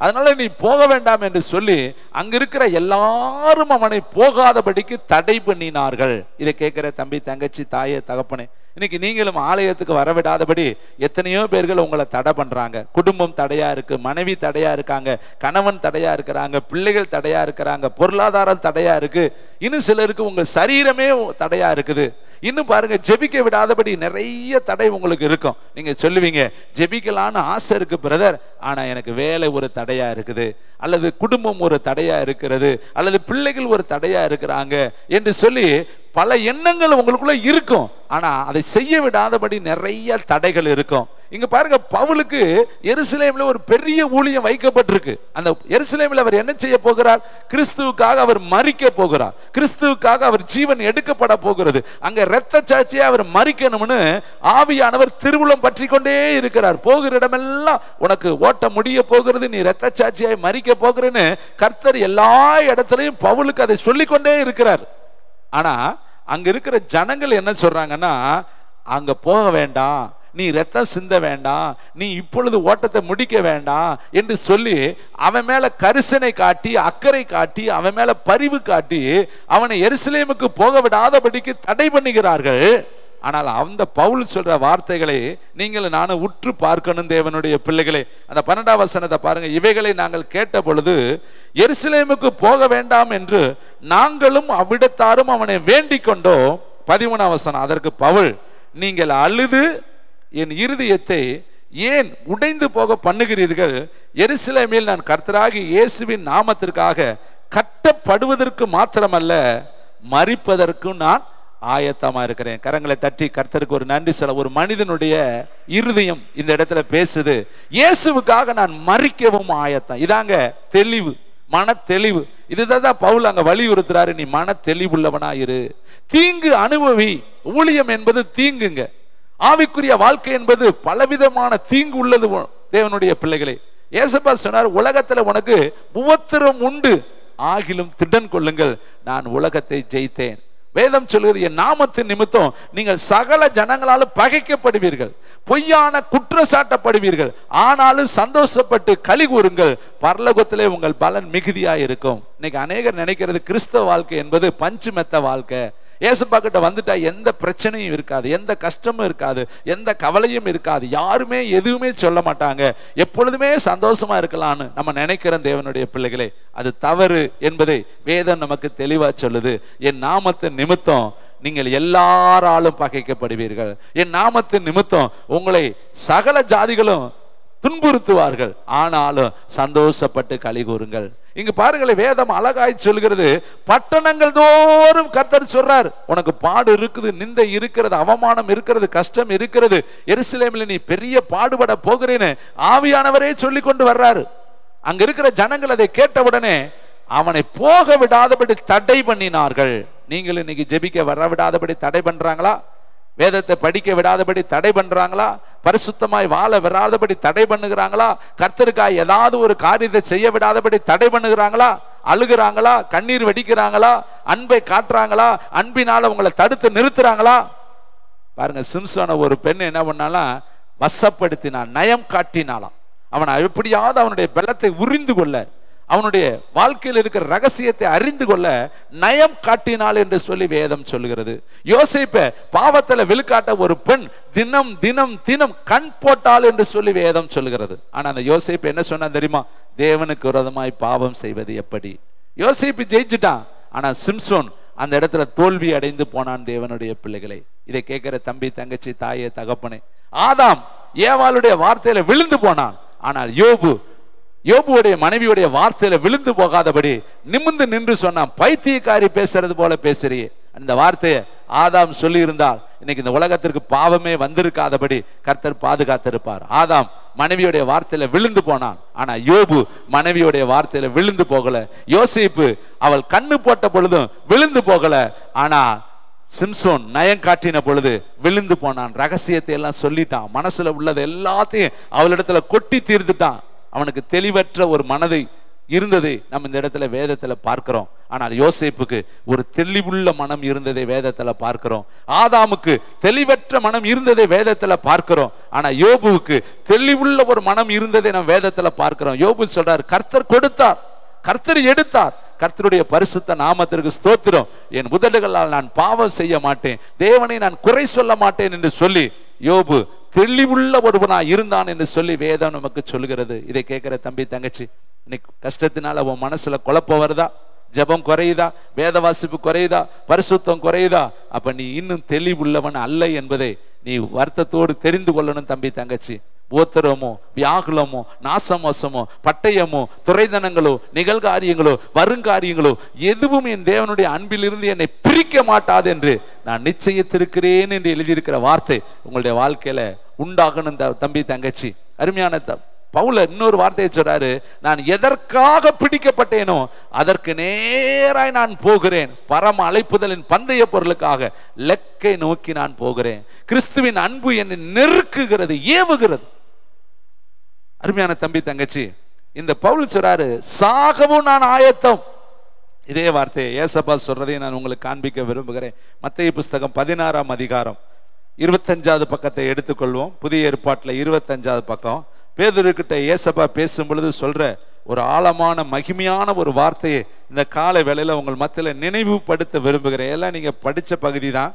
அதனால நீ போக வேண்டாம் என்று சொல்லி அங்க இருக்கிற எல்லாரும் அவனை போகாதபடிக்கு தடை பண்ணினார்கள். இதை கேட்கிற தம்பி தங்கச்சி, தாயே தகப்பனே, இன்னைக்கு நீங்களும் ஆலயத்துக்கு வரவிடாதபடி எத்தனையோ பேர்கள் உங்களை தடை பண்றாங்க. குடும்பம் தடையா இருக்கு, மனைவி தடையா இருக்காங்க, கணவன் தடையா இருக்கிறாங்க, பிள்ளைகள் தடையா இருக்கிறாங்க, பொருளாதாரம் தடையா இருக்கு, இன்னும் சிலருக்கு உங்க சரீரமே தடையா இருக்குது. இன்னும் பாருங்க, ஜெபிக்க விடாதபடி நிறைய தடை உங்களுக்கு இருக்கும். நீங்க சொல்லுவீங்க, ஜெபிக்கலான்னு ஆசை இருக்கு பிரதர், ஆனா எனக்கு வேலை ஒரு தடையா இருக்குது, அல்லது குடும்பம் ஒரு தடையா இருக்கிறது, அல்லது பிள்ளைகள் ஒரு தடையா இருக்கிறாங்க என்று சொல்லி பல எண்ணங்கள் உங்களுக்குள்ள இருக்கும். ஆனா அதை செய்ய விடாதபடி நிறைய தடைகள் இருக்கும். இங்க பாருங்க, பவுலுக்கு எருசலேமில் ஒரு பெரிய ஊழியம் வைக்கப்பட்டிருக்கு. அந்த எருசலேமில் அவர் என்ன செய்ய போகிறார்? கிறிஸ்துவுக்காக அவர் மரிக்க போகிறார், கிறிஸ்துவுக்காக அவர் ஜீவன் எடுக்கப்பட போகிறது. அங்க இரத்த சாட்சியா அவர் மரிக்கணும்னு ஆவியானவர் திருவுளம் பற்றி கொண்டே இருக்கிறார். போகிற இடமெல்லாம் உனக்கு ஓட்ட முடிய போகிறது, நீ இரத்த சாட்சியாய் மரிக்க போகிறேன்னு கர்த்தர் எல்லா இடத்துலையும் பவுலுக்கு அதை சொல்லிக்கொண்டே இருக்கிறார். ஆனா அங்க இருக்கிற ஜனங்கள் என்ன சொல்றாங்கன்னா, அங்க போக வேண்டாம், நீ ரத்தம் சிந்த வேண்டாம், நீ இப்பொழுது ஓட்டத்தை முடிக்க வேண்டாம் என்று சொல்லி அவன் மேல கரிசனை காட்டி, அக்கறை காட்டி, அவன் மேல பரிவு காட்டி அவனை எருசலேமுக்கு போக விடாதபடிக்கு தடை பண்ணுகிறார்கள். ஆனால் அந்த பவுல் சொல்ற வார்த்தைகளை நீங்கள் நானும் உற்று பார்க்கணும் தேவனுடைய பிள்ளைகளே. அந்த 12ஆம் வசனத்தை பாருங்க. இவைகளை நாங்கள் கேட்ட பொழுது எருசலேமுக்கு போக வேண்டாம் என்று நாங்களும் அவ்விடத்தாரும் அவனை வேண்டிக் கொண்டோம். 13ஆம் வசனம். அதற்கு பவுல், நீங்கள் அழுது என் இருதயத்தை ஏன் உடைந்து போக பண்ணுகிறீர்கள்? எருசலேமில் நான் கர்த்தராகிய இயேசுவின் நாமத்திற்காக கட்டப்படுவதற்கு மாத்திரமல்ல, மரிப்பதற்கும் நான் ஆயத்தமா இருக்கிறேன். கரங்களை தட்டி கர்த்தருக்கு ஒரு நன்றி சொல்ல. ஒரு மனிதனுடைய இருதயம் இந்த இடத்துல பேசுது, இயேசுவுக்காக நான் மரிக்கவும் ஆயத்தம். இதாங்க தெளிவு, மன தெளிவு. இதுதான் பவுல் அங்க வலியுறுத்துறாரு. நீ மன தெளிவுள்ளவனா இரு. தீங்கு அனுபவி. ஊழியம் என்பது தீங்குங்க. ஆவிக்குரிய வாழ்க்கை என்பது பலவிதமான தீங்கு உள்ளது தேவனுடைய பிள்ளைகளே. ஏசப்பா சொன்னார், உலகத்துல உனக்கு உபத்திரம் உண்டு, ஆகிலும் திடன் கொள்ளுங்கள், நான் உலகத்தை ஜெயித்தேன். வேதம் சொல்கிறது, என் நாமத்தின் நிமித்தம் நீங்கள் சகல ஜனங்களாலும் பகைக்கப்படுவீர்கள், பொய்யான குற்றச்சாட்டப்படுவீர்கள், ஆனாலும் சந்தோஷப்பட்டு களி கூறுங்கள், பரலோகத்திலே உங்கள் பலன் மிகுதியா இருக்கும். இன்னைக்கு அநேகர் நினைக்கிறது கிறிஸ்தவ வாழ்க்கை என்பது பஞ்சு மெத்த வாழ்க்கை. ஏசப்பா கிட்ட வந்துட்டா எந்த பிரச்சனையும் இருக்காது, எந்த கஷ்டமும் இருக்காது, எந்த கவலையும் இருக்காது, யாருமே எதுவுமே சொல்ல மாட்டாங்க, எப்பொழுதுமே சந்தோஷமா இருக்கலாம்னு நம்ம நினைக்கிறோம் தேவனுடைய பிள்ளைகளே. அது தவறு என்பதை வேதம் நமக்கு தெளிவா சொல்லுது. என் நாமத்தின் நிமித்தம் நீங்கள் எல்லாராலும் பகைக்கப்படுவீர்கள், என் நாமத்தின் நிமித்தம் உங்களை சகல ஜாதிகளும் துன்புறுத்துவார்கள், ஆனாலும் சந்தோஷப்பட்டு களி கூறுங்கள். இங்க பாருங்களேன், வேதம் அழகாய் சொல்கிறது, பட்டணங்கள் தோறும் கர்த்தர் சொல்றார், உனக்கு பாடு இருக்குது, நிந்தை இருக்கிறது, அவமானம் இருக்கிறது, கஷ்டம் இருக்கிறது, எருசலேமில் நீ பெரிய பாடுபட போகிறேன்னு ஆவியானவரே சொல்லி கொண்டு வர்றாரு. அங்க இருக்கிற ஜனங்கள் அதை கேட்டவுடனே அவனை போக விடாதபடி தடை பண்ணினார்கள். நீங்கள் இன்னைக்கு ஜெபிக்க வர விடாதபடி தடை பண்றாங்களா? வேதத்தை படிக்க விடாதபடி தடை பண்றாங்களா? பரிசுத்தமாய் வாழ விடாதபடி தடை பண்ணுகிறாங்களா? கர்த்தருக்காய் ஏதாவது ஒரு காரியத்தை செய்ய விடாதபடி தடை பண்ணுகிறாங்களா? அழுகிறாங்களா? கண்ணீர் வடிக்கிறாங்களா? அன்பை காட்டுறாங்களா? அன்பினால உங்களை தடுத்து நிறுத்துறாங்களா? பாருங்க, சிம்சோனை ஒரு பெண் என்ன பண்ணாலாம், வசப்படுத்தினான், நயம் காட்டினாலாம். அவனை எப்படியாவது அவனுடைய பலத்தை உறிந்து கொள்ள, அவனுடைய வாழ்க்கையில் இருக்கிற ரகசியத்தை அறிந்து கொள்ள நயம் காட்டினாள் என்று சொல்லி வேதம் சொல்லுகிறது. யோசேப்பை பாவத்துல விழுக்காட்ட ஒரு பெண் தினம் தினம் தினம் கண் போட்டாள் என்று சொல்லி வேதம் சொல்லுகிறது. ஆனா அந்த யோசேப்பு என்ன சொன்னா தெரியுமா? தேவனுக்கு விரோதமாய் பாவம் செய்வது எப்படி? யோசேப்பு ஜெயிச்சுட்டான், ஆனா சிம்சோன் அந்த இடத்துல தோல்வி அடைந்து போனான். தேவனுடைய பிள்ளைகளை, இதை கேட்கிற தம்பி, தங்கச்சி, தாயே, தகப்பனே, ஆதாம் ஏவாளுடைய வார்த்தையில விழுந்து போனான், ஆனால் யோபுடைய மனைவியுடைய வார்த்தையில விழுந்து போகாதபடி நிமிர்ந்து நின்று சொன்னான். பைத்தியக்காரி பேசுறது போல பேசுறியே. அந்த வார்த்தையை ஆதாம் சொல்லி இருந்தால் இன்னைக்கு இந்த உலகத்திற்கு பாவமே வந்திருக்காதபடி கர்த்தர் பாதுகாத்திருப்பார். ஆதாம் மனைவியுடைய வார்த்தையில விழுந்து போனான், ஆனா யோபு மனைவியுடைய வார்த்தையில விழுந்து போகல. யோசேப்பு அவள் கண்ணு போட்ட பொழுதும் விழுந்து போகல, ஆனா சிம்சோன் நயம் காட்டின பொழுது விழுந்து போனான். ரகசியத்தை எல்லாம் சொல்லிட்டான், மனசுல உள்ளது எல்லாத்தையும் அவளிடத்துல கொட்டி தீர்த்துட்டான். அவனுக்கு தெளிவற்ற ஒரு மனதை இருந்ததை நம்ம இந்த இடத்துல வேதத்துல பார்க்கிறோம். ஆனால் யோசேப்புக்கு ஒரு தெளிவுள்ள மனம் இருந்ததை வேதத்துல பார்க்கிறோம். ஆதாமுக்கு தெளிவற்ற மனம் இருந்ததை வேதத்துல பார்க்கிறோம். ஆனா யோபுவுக்கு தெளிவுள்ள ஒரு மனம் இருந்ததை நம்ம வேதத்துல பார்க்கிறோம். யோபு சொல்றார், கர்த்தர் கொடுத்தார், கர்த்தர் எடுத்தார், கர்த்தருடைய பரிசுத்த நாமத்திற்கு ஸ்தோத்திரம், என் உதடுகளால் நான் பாவம் செய்ய மாட்டேன், தேவனை நான் குறை சொல்ல மாட்டேன் என்று சொல்லி யோபு தெளிவுள்ள ஒருவனா இருந்தான் என்று சொல்லி வேதம் நமக்கு சொல்லுகிறது. இதை கேட்கிற தம்பி, தங்கச்சி, இன்னைக்கு கஷ்டத்தினால உன் மனசுல குழப்பம் வருதா? ஜபம் குறையுதா? வேத வாசிப்பு குறையுதா? பரிசுத்தம் குறையுதா? அப்ப நீ இன்னும் தெளிவுள்ளவன் அல்ல என்பதை நீ வருத்தத்தோடு தெரிந்து கொள்ளணும் தம்பி, தங்கச்சி. போத்திரமோ, வியாகுலமோ, நாசமோசமோ, பட்டயமோ, துறைதனங்களோ, நிகழ்காரியங்களோ, வருங்காரியங்களோ எதுவும் என் தேவனுடைய அன்பிலிருந்து என்னை பிரிக்க மாட்டாது என்று நான் நிச்சயித்திருக்கிறேன் என்று எழுதியிருக்கிற வார்த்தை உங்களுடைய வாழ்க்கையில உண்டாகணும் தம்பி, தங்கச்சி. அருமையான பவுல இன்னொரு வார்த்தையை சொல்றாரு, நான் எதற்காக பிடிக்கப்பட்டேனோ அதற்கு நேராய் நான் போகிறேன், பரம அழைப்புதலின் பந்தய பொருளுக்காக லெக்கை நோக்கி நான் போகிறேன். கிறிஸ்துவின் அன்பு என்னை நெருக்குகிறது, ஏவுகிறது. அருமையான தம்பி, தங்கச்சி, இந்த பவுல் சொல்றாரு, சாகவும் நான் ஆயத்தம். இதே வார்த்தையை ஏசப்பா சொல்றதை நான் உங்களுக்கு காண்பிக்க விரும்புகிறேன். மத்தேயு புஸ்தகம் 16ஆம் அதிகாரம் 25வது பக்கத்தை எடுத்துக்கொள்வோம். புதிய ஏற்பாட்டில் 25வது பக்கம். பேதுருக்கிட்ட ஏசப்பா பேசும் பொழுது சொல்ற ஒரு ஆழமான மகிமையான ஒரு வார்த்தையை இந்த காலை வேளையில உங்கள் மத்தியில் நினைவுபடுத்த விரும்புகிறேன். எல்லாம் நீங்க படிச்ச பகுதி தான்.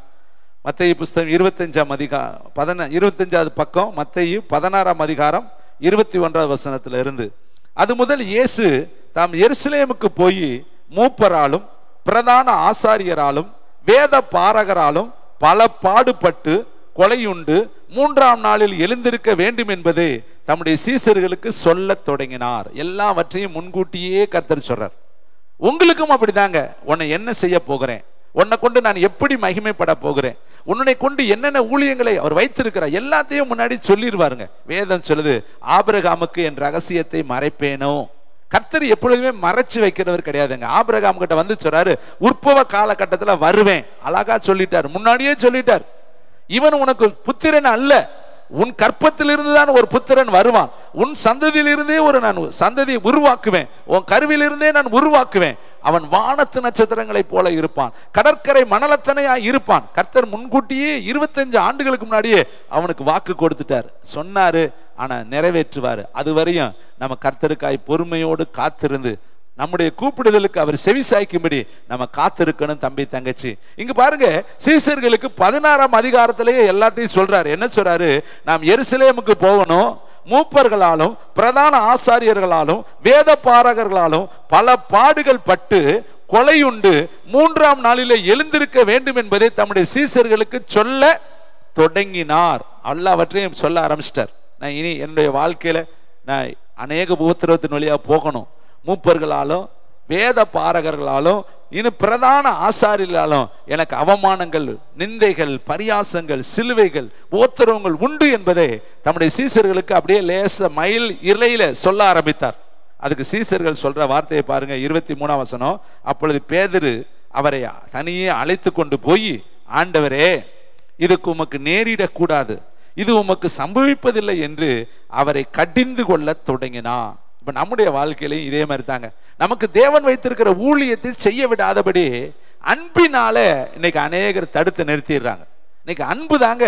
மத்தேயு புஸ்தகம் 25வது பக்கம், மத்தேயு 16ஆம் அதிகாரம் 21வது வசனத்துல இருந்து. அது முதல் இயேசு தாம் எருசலேமுக்கு போய் மூப்பராலும் பிரதான ஆசாரியராலும் வேத பாரகராலும் பல பாடுபட்டு கொலையுண்டு 3ஆம் நாளில் எழுந்திருக்க வேண்டும் என்பதை தம்முடைய சீசர்களுக்கு சொல்ல தொடங்கினார். எல்லாவற்றையும் முன்கூட்டியே கர்த்தர் சொல்றார். உங்களுக்கும் அப்படிதாங்க. உன்னை என்ன செய்ய போகிறேன், உன்னை கொண்டு நான் எப்படி மகிமைப்பட போகிறேன், உன்னை கொண்டு என்னென்ன ஊழியங்களை அவர் வைத்திருக்கிறார் எல்லாத்தையும் முன்னாடி சொல்லிடுவாருங்க. வேதம் சொல்லுது, ஆபிரகாமுக்கு என் ரகசியத்தை மறைப்பேனோ. கர்த்தர் எப்பொழுதுமே மறைச்சு வைக்கிறவர் கிடையாதுங்க. ஆபிரகாம் கிட்ட வந்து சொல்றாரு, உற்பவ காலகட்டத்துல வருவேன். அழகா சொல்லிட்டார், முன்னாடியே சொல்லிட்டார். இவன் உனக்கு புத்திரன் அல்ல, உன் கற்பத்திலிருந்து தான் ஒரு புத்திரன் வருவான், உன் சந்ததியிலிருந்தே நான் சந்ததியை உருவாக்குவேன், உன் கருவிலிருந்தே நான் உருவாக்குவேன், அவன் வானத்து நட்சத்திரங்களை போல இருப்பான், கடற்கரை மணலத்தனையா இருப்பான். கர்த்தர் முன்கூட்டியே 25 ஆண்டுகளுக்கு முன்னாடியே அவனுக்கு வாக்கு கொடுத்துட்டார், சொன்னாரு. ஆனா நிறைவேற்றுவாரு. அது வரையும் நம்ம கர்த்தருக்காய் பொறுமையோடு காத்திருந்து நம்முடைய கூப்பிடுதலுக்கு அவர் செவி சாய்க்கும்படி நம்ம காத்திருக்கணும். தம்பி தங்கச்சி, இங்க பாருங்க, சீசர்களுக்கு 16ஆம் அதிகாரத்திலேயே எல்லாத்தையும் சொல்றாரு. என்ன சொல்றாரு? நாம் எருசலேமுக்கு போகணும், மூப்பர்களாலும் பிரதான ஆசாரியர்களாலும் வேத பாரகர்களாலும் பல பாடுகள் பட்டு கொலையுண்டு 3ஆம் நாளிலே எழுந்திருக்க வேண்டும் என்பதை தம்முடைய சீசர்களுக்கு சொல்ல தொடங்கினார். எல்லாவற்றையும் சொல்ல ஆரம்பிச்சிட்டார். நான் இனி என்னுடைய வாழ்க்கையில நான் அநேக உபத்திரவத்தின் வழியா போகணும். மூப்பர்களாலும் வேத பாரகர்களாலும் இன்னும் பிரதான ஆசாரியர்களாலும் எனக்கு அவமானங்கள், நிந்தைகள், பரியாசங்கள், சிலுவைகள், உபத்திரவங்கள் உண்டு என்பதை தம்முடைய சீசர்களுக்கு அப்படியே லேச மயில் இலையில சொல்ல ஆரம்பித்தார். அதுக்கு சீசர்கள் சொல்ற வார்த்தையை பாருங்க, 23ஆம் வசனம். அப்பொழுது பேதுரு அவரை தனியே அழைத்து கொண்டு போய், ஆண்டவரே, இதுக்கு உமக்கு நேரிடக்கூடாது, இது உமக்கு சம்பவிப்பதில்லை என்று அவரை கடிந்து கொள்ள தொடங்கினான். இப்ப நம்முடைய வாழ்க்கையிலையும் இதே மாதிரி தாங்க. நமக்கு தேவன் வைத்திருக்கிற ஊழியத்தை செய்ய விடாதபடி அன்பினால இன்னைக்கு அநேகர் தடுத்து நிறுத்திடுறாங்க. இன்னைக்கு அன்பு தாங்க,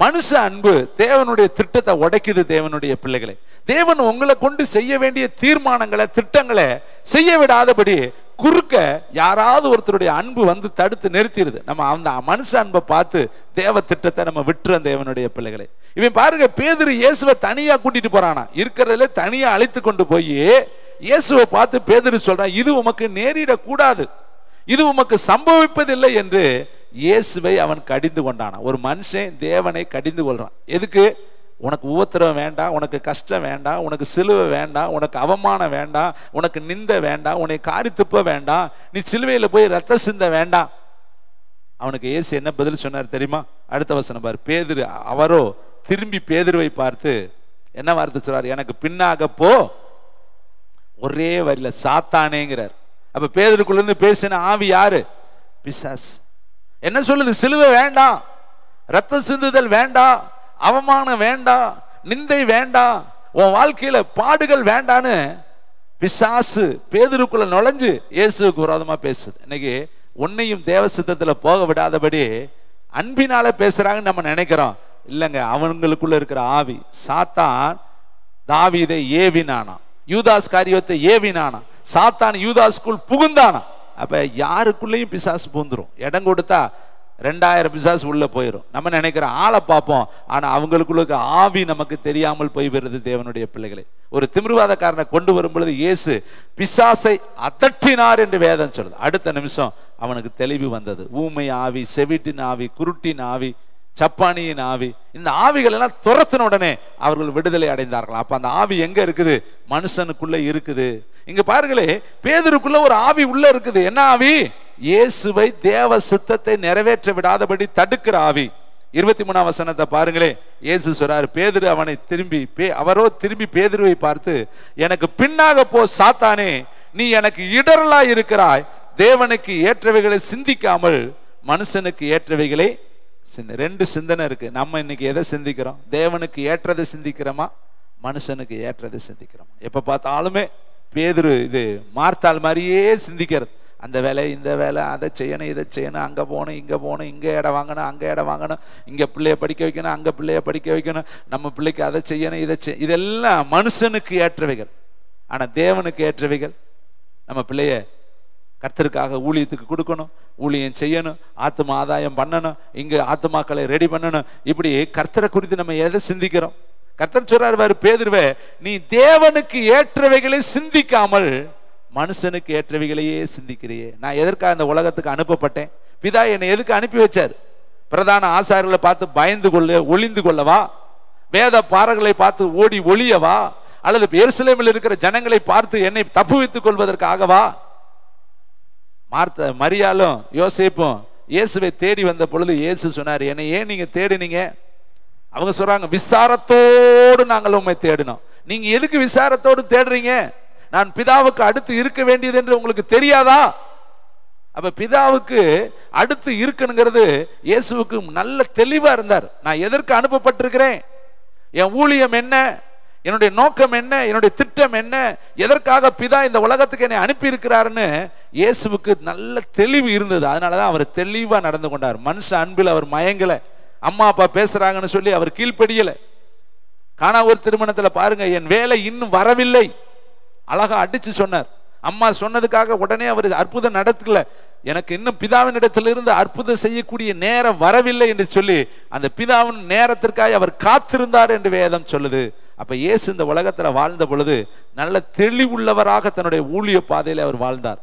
மனுஷ அன்பு தேவனுடைய திட்டத்தை உடைக்குது. தேவனுடைய பிள்ளைகளை, தேவன் உங்களை கொண்டு செய்ய வேண்டிய தீர்மானங்களை, திட்டங்களை செய்ய விடாதபடி குறுக்க யாராவது ஒருத்தருடைய அன்பு வந்து தடுத்து நிறுத்திடுது. நம்ம அந்த மனுஷ அன்பை பார்த்து தேவ திட்டத்தை நம்ம விட்டுறோம். தேவனுடைய பிள்ளைகளை, இவன் பாருங்க, பேதுரு இயேசுவை தனியா கூட்டிட்டு போறானா, இருக்கிறதுல தனியா அழைத்து கொண்டு போய் இயேசுவை பார்த்து பேதுரு சொல்றான், இது உமக்கு நேரிடக்கூடாது, இது உமக்கு சம்பவிப்பதில்லை என்று இயேசுவை அவன் கடிந்து கொண்டானா. ஒரு மனுஷன் தேவனை கடிந்து கொள்றான். எதுக்கு? உனக்கு உபத்திரம் வேண்டாம், உனக்கு கஷ்டம் வேண்டாம், உனக்கு சிலுவை வேண்டாம், உனக்கு அவமானம் வேண்டாம், உனக்கு நிந்த வேண்டாம், உன்னை காரி துப்ப வேண்டாம், நீ சிலுவையில போய் ரத்த சிந்த வேண்டாம். அவனுக்கு இயேசு என்ன பதில் சொன்னார் தெரியுமா? அடுத்த வசனம் பாரு. பேதுரு அவரோ திரும்பி பேதுருவை பார்த்து என்ன வார்த்தை சொல்றாரு? எனக்கு பின்னாக போ. ஒரே வரியில சாத்தானேங்கிறார். அப்ப பேதுருக்குள்ள இருந்து பேசின ஆவி யாரு? பிசாசு. என்ன சொல்லுது? சிலுவை வேண்டாம், ரத்த சிந்துதல் வேண்டாம், அவமானம் வேண்டாம், நிந்தை வேண்டாம், உன் வாழ்க்கையில பாடுகள் வேண்டான்னு பிசாசு பேதுருக்குள்ள நுழைஞ்சு இயேசுவுக்கு விரோதமா பேசுது. இன்னைக்கு உன்னையும் தேவ சித்தத்துல போக விடாதபடி அன்பினால பேசுறாங்கன்னு நம்ம நினைக்கிறோம். இல்லைங்க, அவங்களுக்குள்ள இருக்கிற ஆவி சாத்தான் தாவீதை ஏவினானா, யூதாஸ் காரியத்தை ஏவினானா, சாத்தான் யூதாஸ்குள் புகுந்தானா. அப்ப யாருக்குள்ளேயும் பிசாசு புகுந்துரும். இடம் கொடுத்தா 2000 பிசாசு உள்ள போயிடும். நம்ம நினைக்கிற ஆளை பார்ப்போம், ஆனா அவங்களுக்குள்ள ஆவி நமக்கு தெரியாமல் போய் வருது. தேவனுடைய பிள்ளைகளை, ஒரு திமிர்வாதக்காரனை கொண்டு வரும் பொழுது இயேசு பிசாசை அதட்டினார் என்று வேதம் சொல்லுது. அடுத்த நிமிஷம் அவனுக்கு தெளிவு வந்தது. ஊமை ஆவி, செவிட்டின் ஆவி, குருட்டின் ஆவி, சப்பானியின் ஆவி, இந்த ஆவிகள் எல்லாம் துரத்தின உடனே அவர்கள் விடுதலை அடைந்தார்கள். அப்ப அந்த ஆவி எங்க இருக்குது? மனுஷனுக்குள்ள இருக்குது. இங்க பாருங்களே, பேதுருக்குள்ள ஒரு ஆவி உள்ள இருக்குது. என்ன ஆவி? இயேசுவை தேவ சித்தத்தை நிறைவேற்ற விடாதபடி தடுக்கிற ஆவி. 23ஆம் வசனத்தை பாருங்களே. இயேசு சொல்றாரு, பேதுரு அவனை அவரோ திரும்பி பேதுருவை பார்த்து, எனக்கு பின்னாக போ சாத்தானே, நீ எனக்கு இடரலா இருக்கிறாய், தேவனுக்கு ஏற்றவைகளை சிந்திக்காமல் மனுஷனுக்கு ஏற்றவைகளை ரெண்டு சிந்தனை இருக்கு. நம்ம இன்னைக்கு எதை சிந்திக்கிறோம்? தேவனுக்கு ஏற்றதை சிந்திக்கிறோமா, மனுஷனுக்கு ஏற்றதை சிந்திக்கிறோமா? எப்ப பார்த்தாலுமே பேதுரு இது மார்த்தாள் மாதிரியே சிந்திக்கிறது. அந்த வேலை இந்த வேலை, அதை செய்யணும் இதை செய்யணும், அங்கே போகணும் இங்கே போகணும், இங்கே இடம் வாங்கணும் அங்கே இடம் வாங்கணும், இங்கே பிள்ளைய படிக்க வைக்கணும் அங்கே பிள்ளைய படிக்க வைக்கணும், நம்ம பிள்ளைக்கு அதை செய்யணும் இதை இதெல்லாம் மனுஷனுக்கு ஏற்றவைகள். ஆனால் தேவனுக்கு ஏற்றவைகள் நம்ம பிள்ளைய கர்த்தருக்காக ஊழியத்துக்கு கொடுக்கணும், ஊழியம் செய்யணும், ஆத்மா ஆதாயம் பண்ணணும், இங்கே ஆத்மாக்களை ரெடி பண்ணணும். இப்படி கர்த்தரை குறித்து நம்ம எதை சிந்திக்கிறோம்? கர்த்தர் சொல்றாரு பேதுருவே, நீ தேவனுக்கு ஏற்றவைகளை சிந்திக்காமல் மனுஷனுக்கு ஏற்றவைகளையே சிந்திக்கிறியே. நான் எதற்காக இந்த உலகத்துக்கு அனுப்பப்பட்டேன்? பிதா என்னை எதுக்கு அனுப்பி வச்சார்? பிரதான ஆசாரியர்களை பார்த்து பயந்து கொள்ள ஒளிந்து கொள்ளவா? வேத பாரகளை பார்த்து ஓடி ஒளியவா? அல்லது எருசலேமில் இருக்கிற ஜனங்களை பார்த்து என்னை தப்புவித்துக் கொள்வதற்காகவா? மரியாளும் யோசேப்பும் இயேசுவை தேடி வந்த பொழுது இயேசு சொன்னார், என்னை ஏன் நீங்க தேடினீங்க? அவங்க சொல்றாங்க, விசாரத்தோடு நாங்கள் உண்மை தேடினோம். நீங்க எதுக்கு விசாரத்தோடு தேடுறீங்க? நான் பிதாவுக்கு அடுத்து இருக்க வேண்டியது என்று உங்களுக்கு தெரியாதா? அப்ப பிதாவுக்கு அடுத்து இருக்கணுங்கிறது இயேசுவுக்கு நல்ல தெளிவா இருந்தார். நான் எதற்கு அனுப்பப்பட்டிருக்கிறேன், என் ஊழியம் என்ன, என்னுடைய நோக்கம் என்ன, என்னுடைய திட்டம் என்ன, எதற்காக பிதா இந்த உலகத்துக்கு என்னை அனுப்பி இருக்கிறாருன்னு இயேசுவுக்கு நல்ல தெளிவு இருந்தது. அதனாலதான் அவர் தெளிவா நடந்து கொண்டார். மனுஷ அன்பில் அவர் மயங்கல, அம்மா அப்பா பேசுறாங்கன்னு சொல்லி அவர் கீழ்ப்படியல. கானா ஒரு திருமணத்துல பாருங்க, என் வேலை இன்னும் வரவில்லை, அழகா அடிச்சு சொன்னார். அம்மா சொன்னதுக்காக உடனே அவர் அற்புதம் நடத்தல, எனக்கு இன்னும் பிதாவின் இடத்திலிருந்து அற்புதம் செய்யக்கூடிய நேரம் வரவில்லை என்று சொல்லி அந்த பிதாவின் நேரத்திற்காக அவர் காத்திருந்தார் என்று வேதம் சொல்லுது. அப்ப இயேசு இந்த உலகத்துல வாழ்ந்த பொழுது நல்ல தெளிவுள்ளவராக தன்னுடைய ஊழிய பாதையில அவர் வாழ்ந்தார்.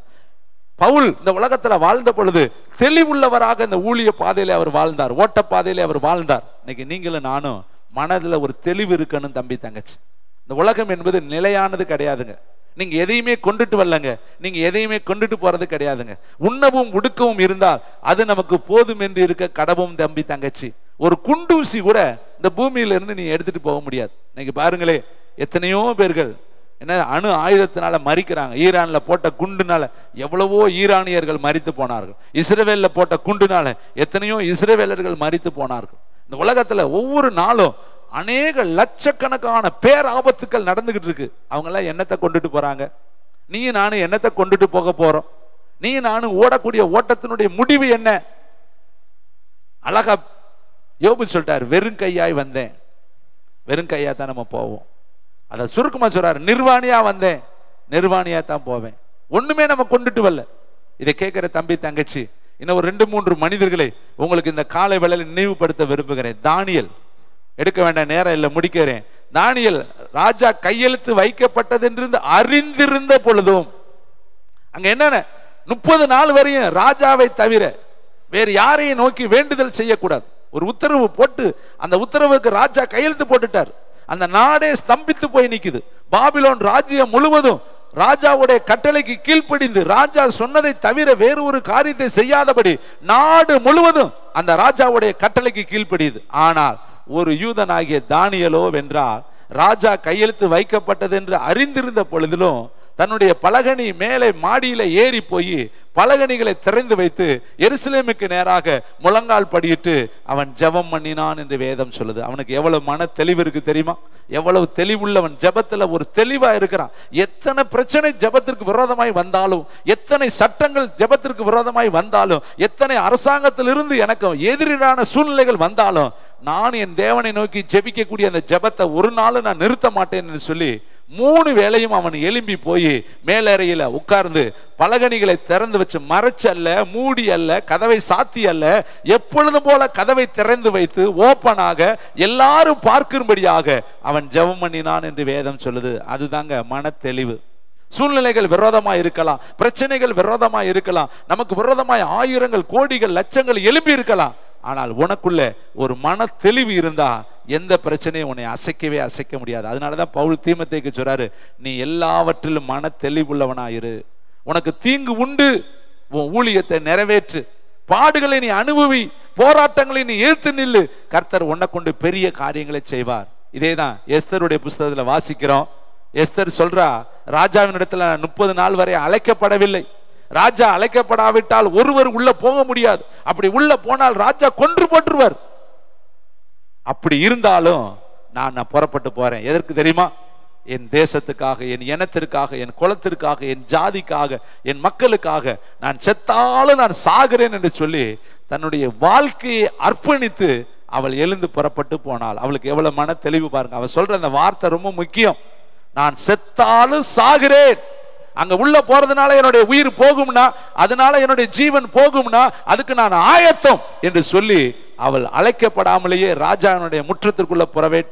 பவுல் இந்த உலகத்துல வாழ்ந்த பொழுது தெளிவுள்ளவராக இந்த ஊழிய பாதையில அவர் வாழ்ந்தார், ஓட்ட பாதையில அவர் வாழ்ந்தார். இன்னைக்கு நீங்களும் நானும் மனதுல ஒரு தெளிவு இருக்கணும் தம்பி தங்கச்சி. இந்த உலகம் என்பது நிலையானது கிடையாதுங்க. நீங்க எதையுமே கொண்டுட்டு வரலங்க, நீங்க எதையுமே கொண்டுட்டு போறது கிடையாதுங்க. உண்ணவும் உடுக்கவும் இருந்தால் அது நமக்கு போதும் என்று இருக்க கடவும் தம்பி தங்கச்சி. ஒரு குண்டூசி கூட இந்த பூமியில இருந்து நீ எடுத்துட்டு போக முடியாது. இன்னைக்கு பாருங்களே, எத்தனையோ பேர்கள் என்ன அணு ஆயுதத்தினால மறிக்கிறாங்க. ஈரான்ல போட்ட குண்டுனால எவ்வளவோ ஈரானியர்கள் மரித்து போனார்கள். இஸ்ரவேல்ல போட்ட குண்டுனால எத்தனையோ இஸ்ரவேலர்கள் மரித்து போனார்கள். இந்த உலகத்துல ஒவ்வொரு நாளும் அநேக லட்சக்கணக்கான பேராபத்துக்கள் நடந்துகிட்டு இருக்கு. அவங்க எல்லாம் என்னத்தை கொண்டுட்டு போறாங்க? நீ நானும் என்னத்தை கொண்டுட்டு போக போறோம்? நீ நானும் ஓடக்கூடிய ஓட்டத்தினுடைய முடிவு என்ன? அழகா யோபு சொல்லிட்டார், வெறும் கையாய் வந்தேன். வெறும் கையா தான் நம்ம போவோம். அத சுருக்கமா சொல்றாரு, நிர்வாணியா வந்தேன், நிர்வாணியா தான் போவேன். ஒண்ணுமே நம்ம கொண்டுட்டு வரல. இதை கேட்கிற தம்பி தங்கச்சி, இன்னும் ஒரு 2-3 மனிதர்களை உங்களுக்கு இந்த காலை வேளையில நினைவுபடுத்த விரும்புகிறேன். தானியேல், எடுக்க வேண்டாம் நேரம் இல்லை, முடிக்கிறேன். தானியேல் ராஜா கையெழுத்து வைக்கப்பட்டது என்று அறிந்திருந்த பொழுதும் அங்க என்னென்ன 30 நாள் வரையும் ராஜாவை தவிர வேறு யாரையும் நோக்கி வேண்டுதல் செய்யக்கூடாது. ஒரு உத்தரவு போட்டு அந்த உத்தரவுக்கு ராஜா கையெழுத்து போட்டுட்டார். அந்த நாடே ஸ்தம்பித்து போய் நிக்குது. பாபிலோன் ராஜ்யம் முழுவதும் ராஜாவுடைய கட்டளைக்கு கீழ்ப்படிந்து ராஜா சொன்னதை தவிர வேறு ஒரு காரியத்தை செய்யாதபடி நாடு முழுவதும் அந்த ராஜாவுடைய கட்டளைக்கு கீழ்ப்படியுது. ஆனால் ஒரு யூதனாகிய தானியேலோ வென்றால் ராஜா கையெழுத்து வைக்கப்பட்டது என்று அறிந்திருந்த பொழுதிலும் தன்னுடைய பலகனி மேலே மாடியில ஏறி போய் பலகனிகளை திறந்து வைத்து எருசலேமுக்கு நேராக முழங்கால் படியிட்டு அவன் ஜெபம் பண்ணினான் என்று வேதம் சொல்லுது. அவனுக்கு எவ்வளவு மன தெளிவு இருக்கு தெரியுமா? எவ்வளவு தெளிவுள்ளவன், ஜெபத்துல ஒரு தெளிவா இருக்கிறான். எத்தனை பிரச்சனை ஜெபத்திற்கு விரோதமாய் வந்தாலும், எத்தனை சட்டங்கள் ஜெபத்திற்கு விரோதமாய் வந்தாலும், எத்தனை அரசாங்கத்திலிருந்து எனக்கு எதிரான சூழ்நிலைகள் வந்தாலும் நான் என் தேவனை நோக்கி ஜெபிக்கக்கூடிய அந்த ஜெபத்தை ஒரு நாள் நான் நிறுத்த மாட்டேன் என்று சொல்லி 3 வேளையும் அவன் எழும்பி போய் மேலறையில உட்கார்ந்து பலகணிகளை திறந்து வச்சு, மறைச்சு அல்ல, மூடி அல்ல, கதவை சாத்தி அல்ல, எப்பொழுதும் போல கதவை திறந்து வைத்து ஓப்பனாக எல்லாரும் பார்க்கும்படியாக அவன் ஜெபம் பண்ணினான் என்று வேதம் சொல்லுது. அதுதாங்க மன தெளிவு. சூழ்நிலைகள் விரோதமாய் இருக்கலாம், பிரச்சனைகள் விரோதமாய் இருக்கலாம், நமக்கு விரோதமாய் ஆயிரங்கள் கோடிகள் லட்சங்கள் எழும்பி இருக்கலாம். ஆனால் உனக்குள்ள ஒரு மன தெளிவு இருந்தா எந்த பிரச்சனையும் உன்னை அசைக்க முடியாது. அதனாலதான் பவுல் தீமோத்தேயுக்கு சொல்றாரு, நீ எல்லாவற்றிலும் மன தெளிவுள்ளவனாயிரு. உனக்கு தீங்கு உண்டு, உன் ஊழியத்தை நிறைவேற்று, பாடுகளை நீ அனுபவி, போராட்டங்களை நீ ஏற்று நில்லு, கர்த்தர் உன்னை கொண்டு பெரிய காரியங்களை செய்வார். இதேதான் எஸ்தருடைய புஸ்தகத்துல வாசிக்கிறோம். எஸ்தர் சொல்றா, ராஜாவின் இடத்துல 30 நாள் வரை அழைக்கப்படவில்லை. ராஜா அழைக்கப்படாவிட்டால் ஒருவர் உள்ள போக முடியாது. அப்படி உள்ள போனால் ராஜா கொன்று போட்டுருவார். அப்படி இருந்தாலும் நான் புறப்பட்டு போறேன். எதற்கு தெரியுமா? என் தேசத்துக்காக, என் இனத்திற்காக, என் குலத்திற்காக, என் ஜாதிக்காக, என் மக்களுக்காக நான் செத்தாலும் நான் சாகிறேன் என்று சொல்லி தன்னுடைய வாழ்க்கையை அர்ப்பணித்து அவள் எழுந்து புறப்பட்டு போனாள். அவளுக்கு எவ்வளவு மன தெளிவு பாருங்க. அவள் சொல்ற அந்த வார்த்தை ரொம்ப முக்கியம். நான் செத்தாலும் சாகிறேன். அங்க உள்ள போறதுனால என்னுடைய உயிர் போகும்னா, அதனால என்னுடைய ஜீவன் போகும்னா, அதுக்கு நான் ஆயத்தம் என்று சொல்லி அவள் அழைக்கப்படாமலேயே ராஜாவினுடைய முற்றத்திற்குள்ள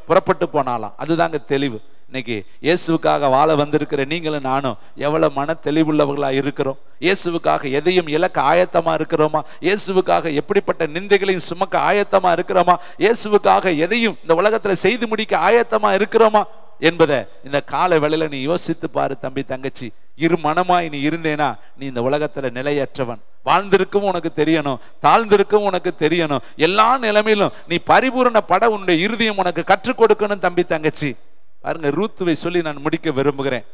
புறப்பட்டு போனாலாம். அதுதாங்க தெளிவு. இன்னைக்கு இயேசுவுக்காக வாழ வந்திருக்கிற நீங்களும் நானும் எவ்வளவு மன தெளிவுள்ளவர்களா இருக்கிறோம்? இயேசுவுக்காக எதையும் இழக்க ஆயத்தமா இருக்கிறோமா? இயேசுவுக்காக எப்படிப்பட்ட நிந்தைகளையும் சுமக்க ஆயத்தமா இருக்கிறோமா? இயேசுவுக்காக எதையும் இந்த உலகத்துல செய்து முடிக்க ஆயத்தமா இருக்கிறோமா என்பதை இந்த கால வேளையில நீ யோசித்து பாரு தம்பி, தங்கச்சி. இரு மனமாய் நீ இருந்தேனா நீ இந்த உலகத்துல நிலையற்றவன். வாழ்ந்திருக்கும் உனக்கு தெரியணும், தாழ்ந்திருக்கும் உனக்கு தெரியணும். எல்லா நிலைமையிலும் நீ பரிபூரணப்பட உன்னுடைய இருதயம் உனக்கு கற்றுக் கொடுக்கணும் தம்பி, தங்கச்சி. பாருங்க, ரூத்துவை சொல்லி நான் முடிக்க விரும்புகிறேன்.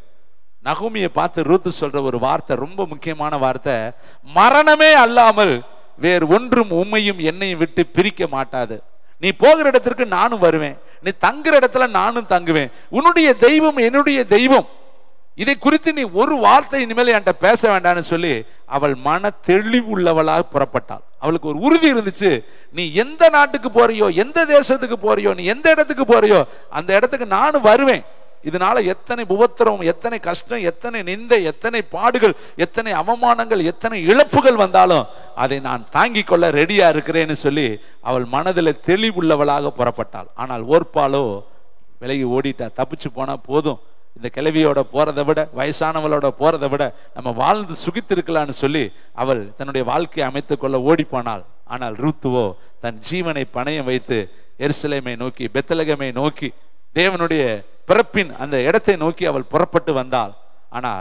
நகோமியை பார்த்து ரூத்து சொல்ற ஒரு வார்த்தை ரொம்ப முக்கியமான வார்த்தை. மரணமே அல்லாமல் வேறு ஒன்றும் உம்மையும் என்னையும் விட்டு பிரிக்க மாட்டாது. நீ போகிற இடத்திற்கு நானும் வருவேன், நீ தங்குற இடத்துல நானும் தங்குவேன். உன்னுடைய தெய்வம் என்னுடைய தெய்வம். இதை குறித்து நீ ஒரு வார்த்தை இனிமேல் என்கிட்ட பேச வேண்டாம்னு சொல்லி அவள் மன தெளிவு உள்ளவளாக புறப்பட்டாள். அவளுக்கு ஒரு உறுதி இருந்துச்சு. நீ எந்த நாட்டுக்கு போறியோ, எந்த தேசத்துக்கு போறியோ, நீ எந்த இடத்துக்கு போறியோ அந்த இடத்துக்கு நானும் வருவேன். இதனால எத்தனை உபத்திரம், எத்தனை கஷ்டம், எத்தனை நிந்தை, எத்தனை பாடுகள், எத்தனை அவமானங்கள், எத்தனை இழப்புகள் வந்தாலும் அதை நான் தாங்கிக் கொள்ள ரெடியா இருக்கிறேன்னு சொல்லி அவள் மனதில் தெளிவுள்ளவளாக புறப்பட்டாள். ஆனால் ஓர்பாலோ விலகி ஓடிட்டா. தப்பிச்சு போனா போதும், இந்த கிழவியோட போறதை விட, வயசானவளோட போறதை விட நம்ம வாழ்ந்து சுகித்திருக்கலான்னு சொல்லி அவள் தன்னுடைய வாழ்க்கையை அமைத்துக் கொள்ள ஓடி போனாள். ஆனால் ரூத்துவோ தன் ஜீவனை பணயம் வைத்து எருசலேமை நோக்கி, பெத்லகேமை நோக்கி, தேவனுடைய பிறப்பின் அந்த இடத்தை நோக்கி அவள் புறப்பட்டு வந்தாள். ஆனா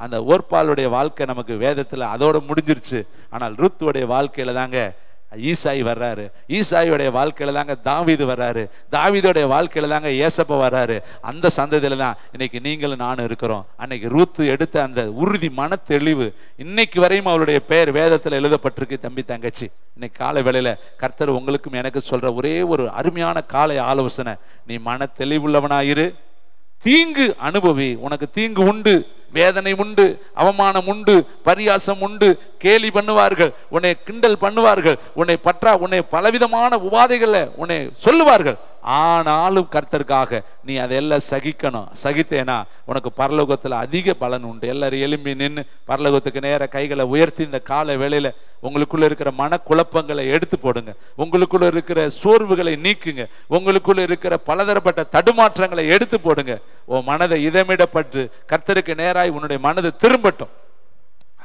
அந்த ஓர்பாலுடைய வாழ்க்கை நமக்கு வேதத்துல அதோட முடிஞ்சிருச்சு. ஆனால் ரூத்துடைய வாழ்க்கையில தாங்க ஈசாய் வர்றாரு. ஈசாயுடைய வாழ்க்கையில தாங்க தாவீது வர்றாரு. தாவீதுடைய வாழ்க்கையில தாங்க ஏசப்பா வர்றாரு. அந்த சந்ததியில தான் இன்னைக்கு நீங்களும் நானும் இருக்கிறோம். அன்னைக்கு ரூத்து எடுத்த அந்த உறுதி, மன தெளிவு இன்னைக்கு வரையும் அவளுடைய பெயர் வேதத்துல எழுதப்பட்டிருக்கு தம்பி, தங்கச்சி. இன்னைக்கு காலை வேளையில கர்த்தர் உங்களுக்கும் எனக்கு சொல்ற ஒரே ஒரு அருமையான காலை ஆலோசனை, நீ மன தெளிவுள்ளவனாயிரு, தீங்கு அனுபவி. உனக்கு தீங்கு உண்டு, வேதனை உண்டு, அவமானம் உண்டு, பரியாசம் உண்டு, கேலி பண்ணுவார்கள், உன்னை கிண்டல் பண்ணுவார்கள், உன்னை பலவிதமான உபாதைகளை உன்னை சொல்லுவார்கள். ஆனாலும் கர்த்தருக்காக நீ அதெல்லாம் சகிக்கணும். சகித்தேனா உனக்கு பரலோகத்துல அதிக பலன் உண்டு. எல்லாரும் எழும்பி நின்று பரலோகத்துக்கு நேர கைகளை உயர்த்தி இந்த கால வேளையில உங்களுக்குள்ள இருக்கிற மன குழப்பங்களை எடுத்து போடுங்க. உங்களுக்குள்ள இருக்கிற சோர்வுகளை நீக்குங்க. உங்களுக்குள்ள இருக்கிற பலதரப்பட்ட தடுமாற்றங்களை எடுத்து போடுங்க. உன் மனதை இதமிடப்பட்டு கர்த்தருக்கு நேராய் உன்னுடைய மனது திரும்பட்டும்.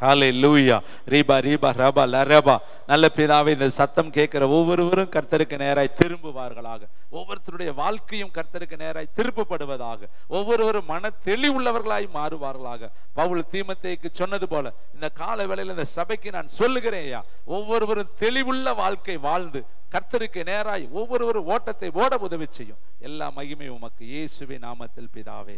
ஹல்லேலூயா. ரீபா ரீபா ரபா லரபா. நல்ல பிதாவே, இந்த சத்தம் கேட்கிற ஒவ்வொருவரும் கர்த்தருக்கு நேராய் திரும்புவார்களாக. ஒவ்வொருத்தருடைய வாழ்க்கையும் கர்த்தருக்கு நேராய் திருப்பப்படுவதாக. ஒவ்வொருவரும் மன தெளிவுள்ளவர்களாய் மாறுவார்களாக. பவுல் தீமோத்தேயுக்கு சொன்னது போல இந்த கால வேளையில இந்த சபைக்கு நான் சொல்லுகிறேன், ஒவ்வொருவரும் தெளிவுள்ள வாழ்க்கை வாழ்ந்து கர்த்தருக்கு நேராய் ஒவ்வொருவரும் ஓட்டத்தை ஓட உதவி செய்யும். எல்லா மகிமையும் உமக்கு இயேசுவின் நாமத்தில் பிதாவே.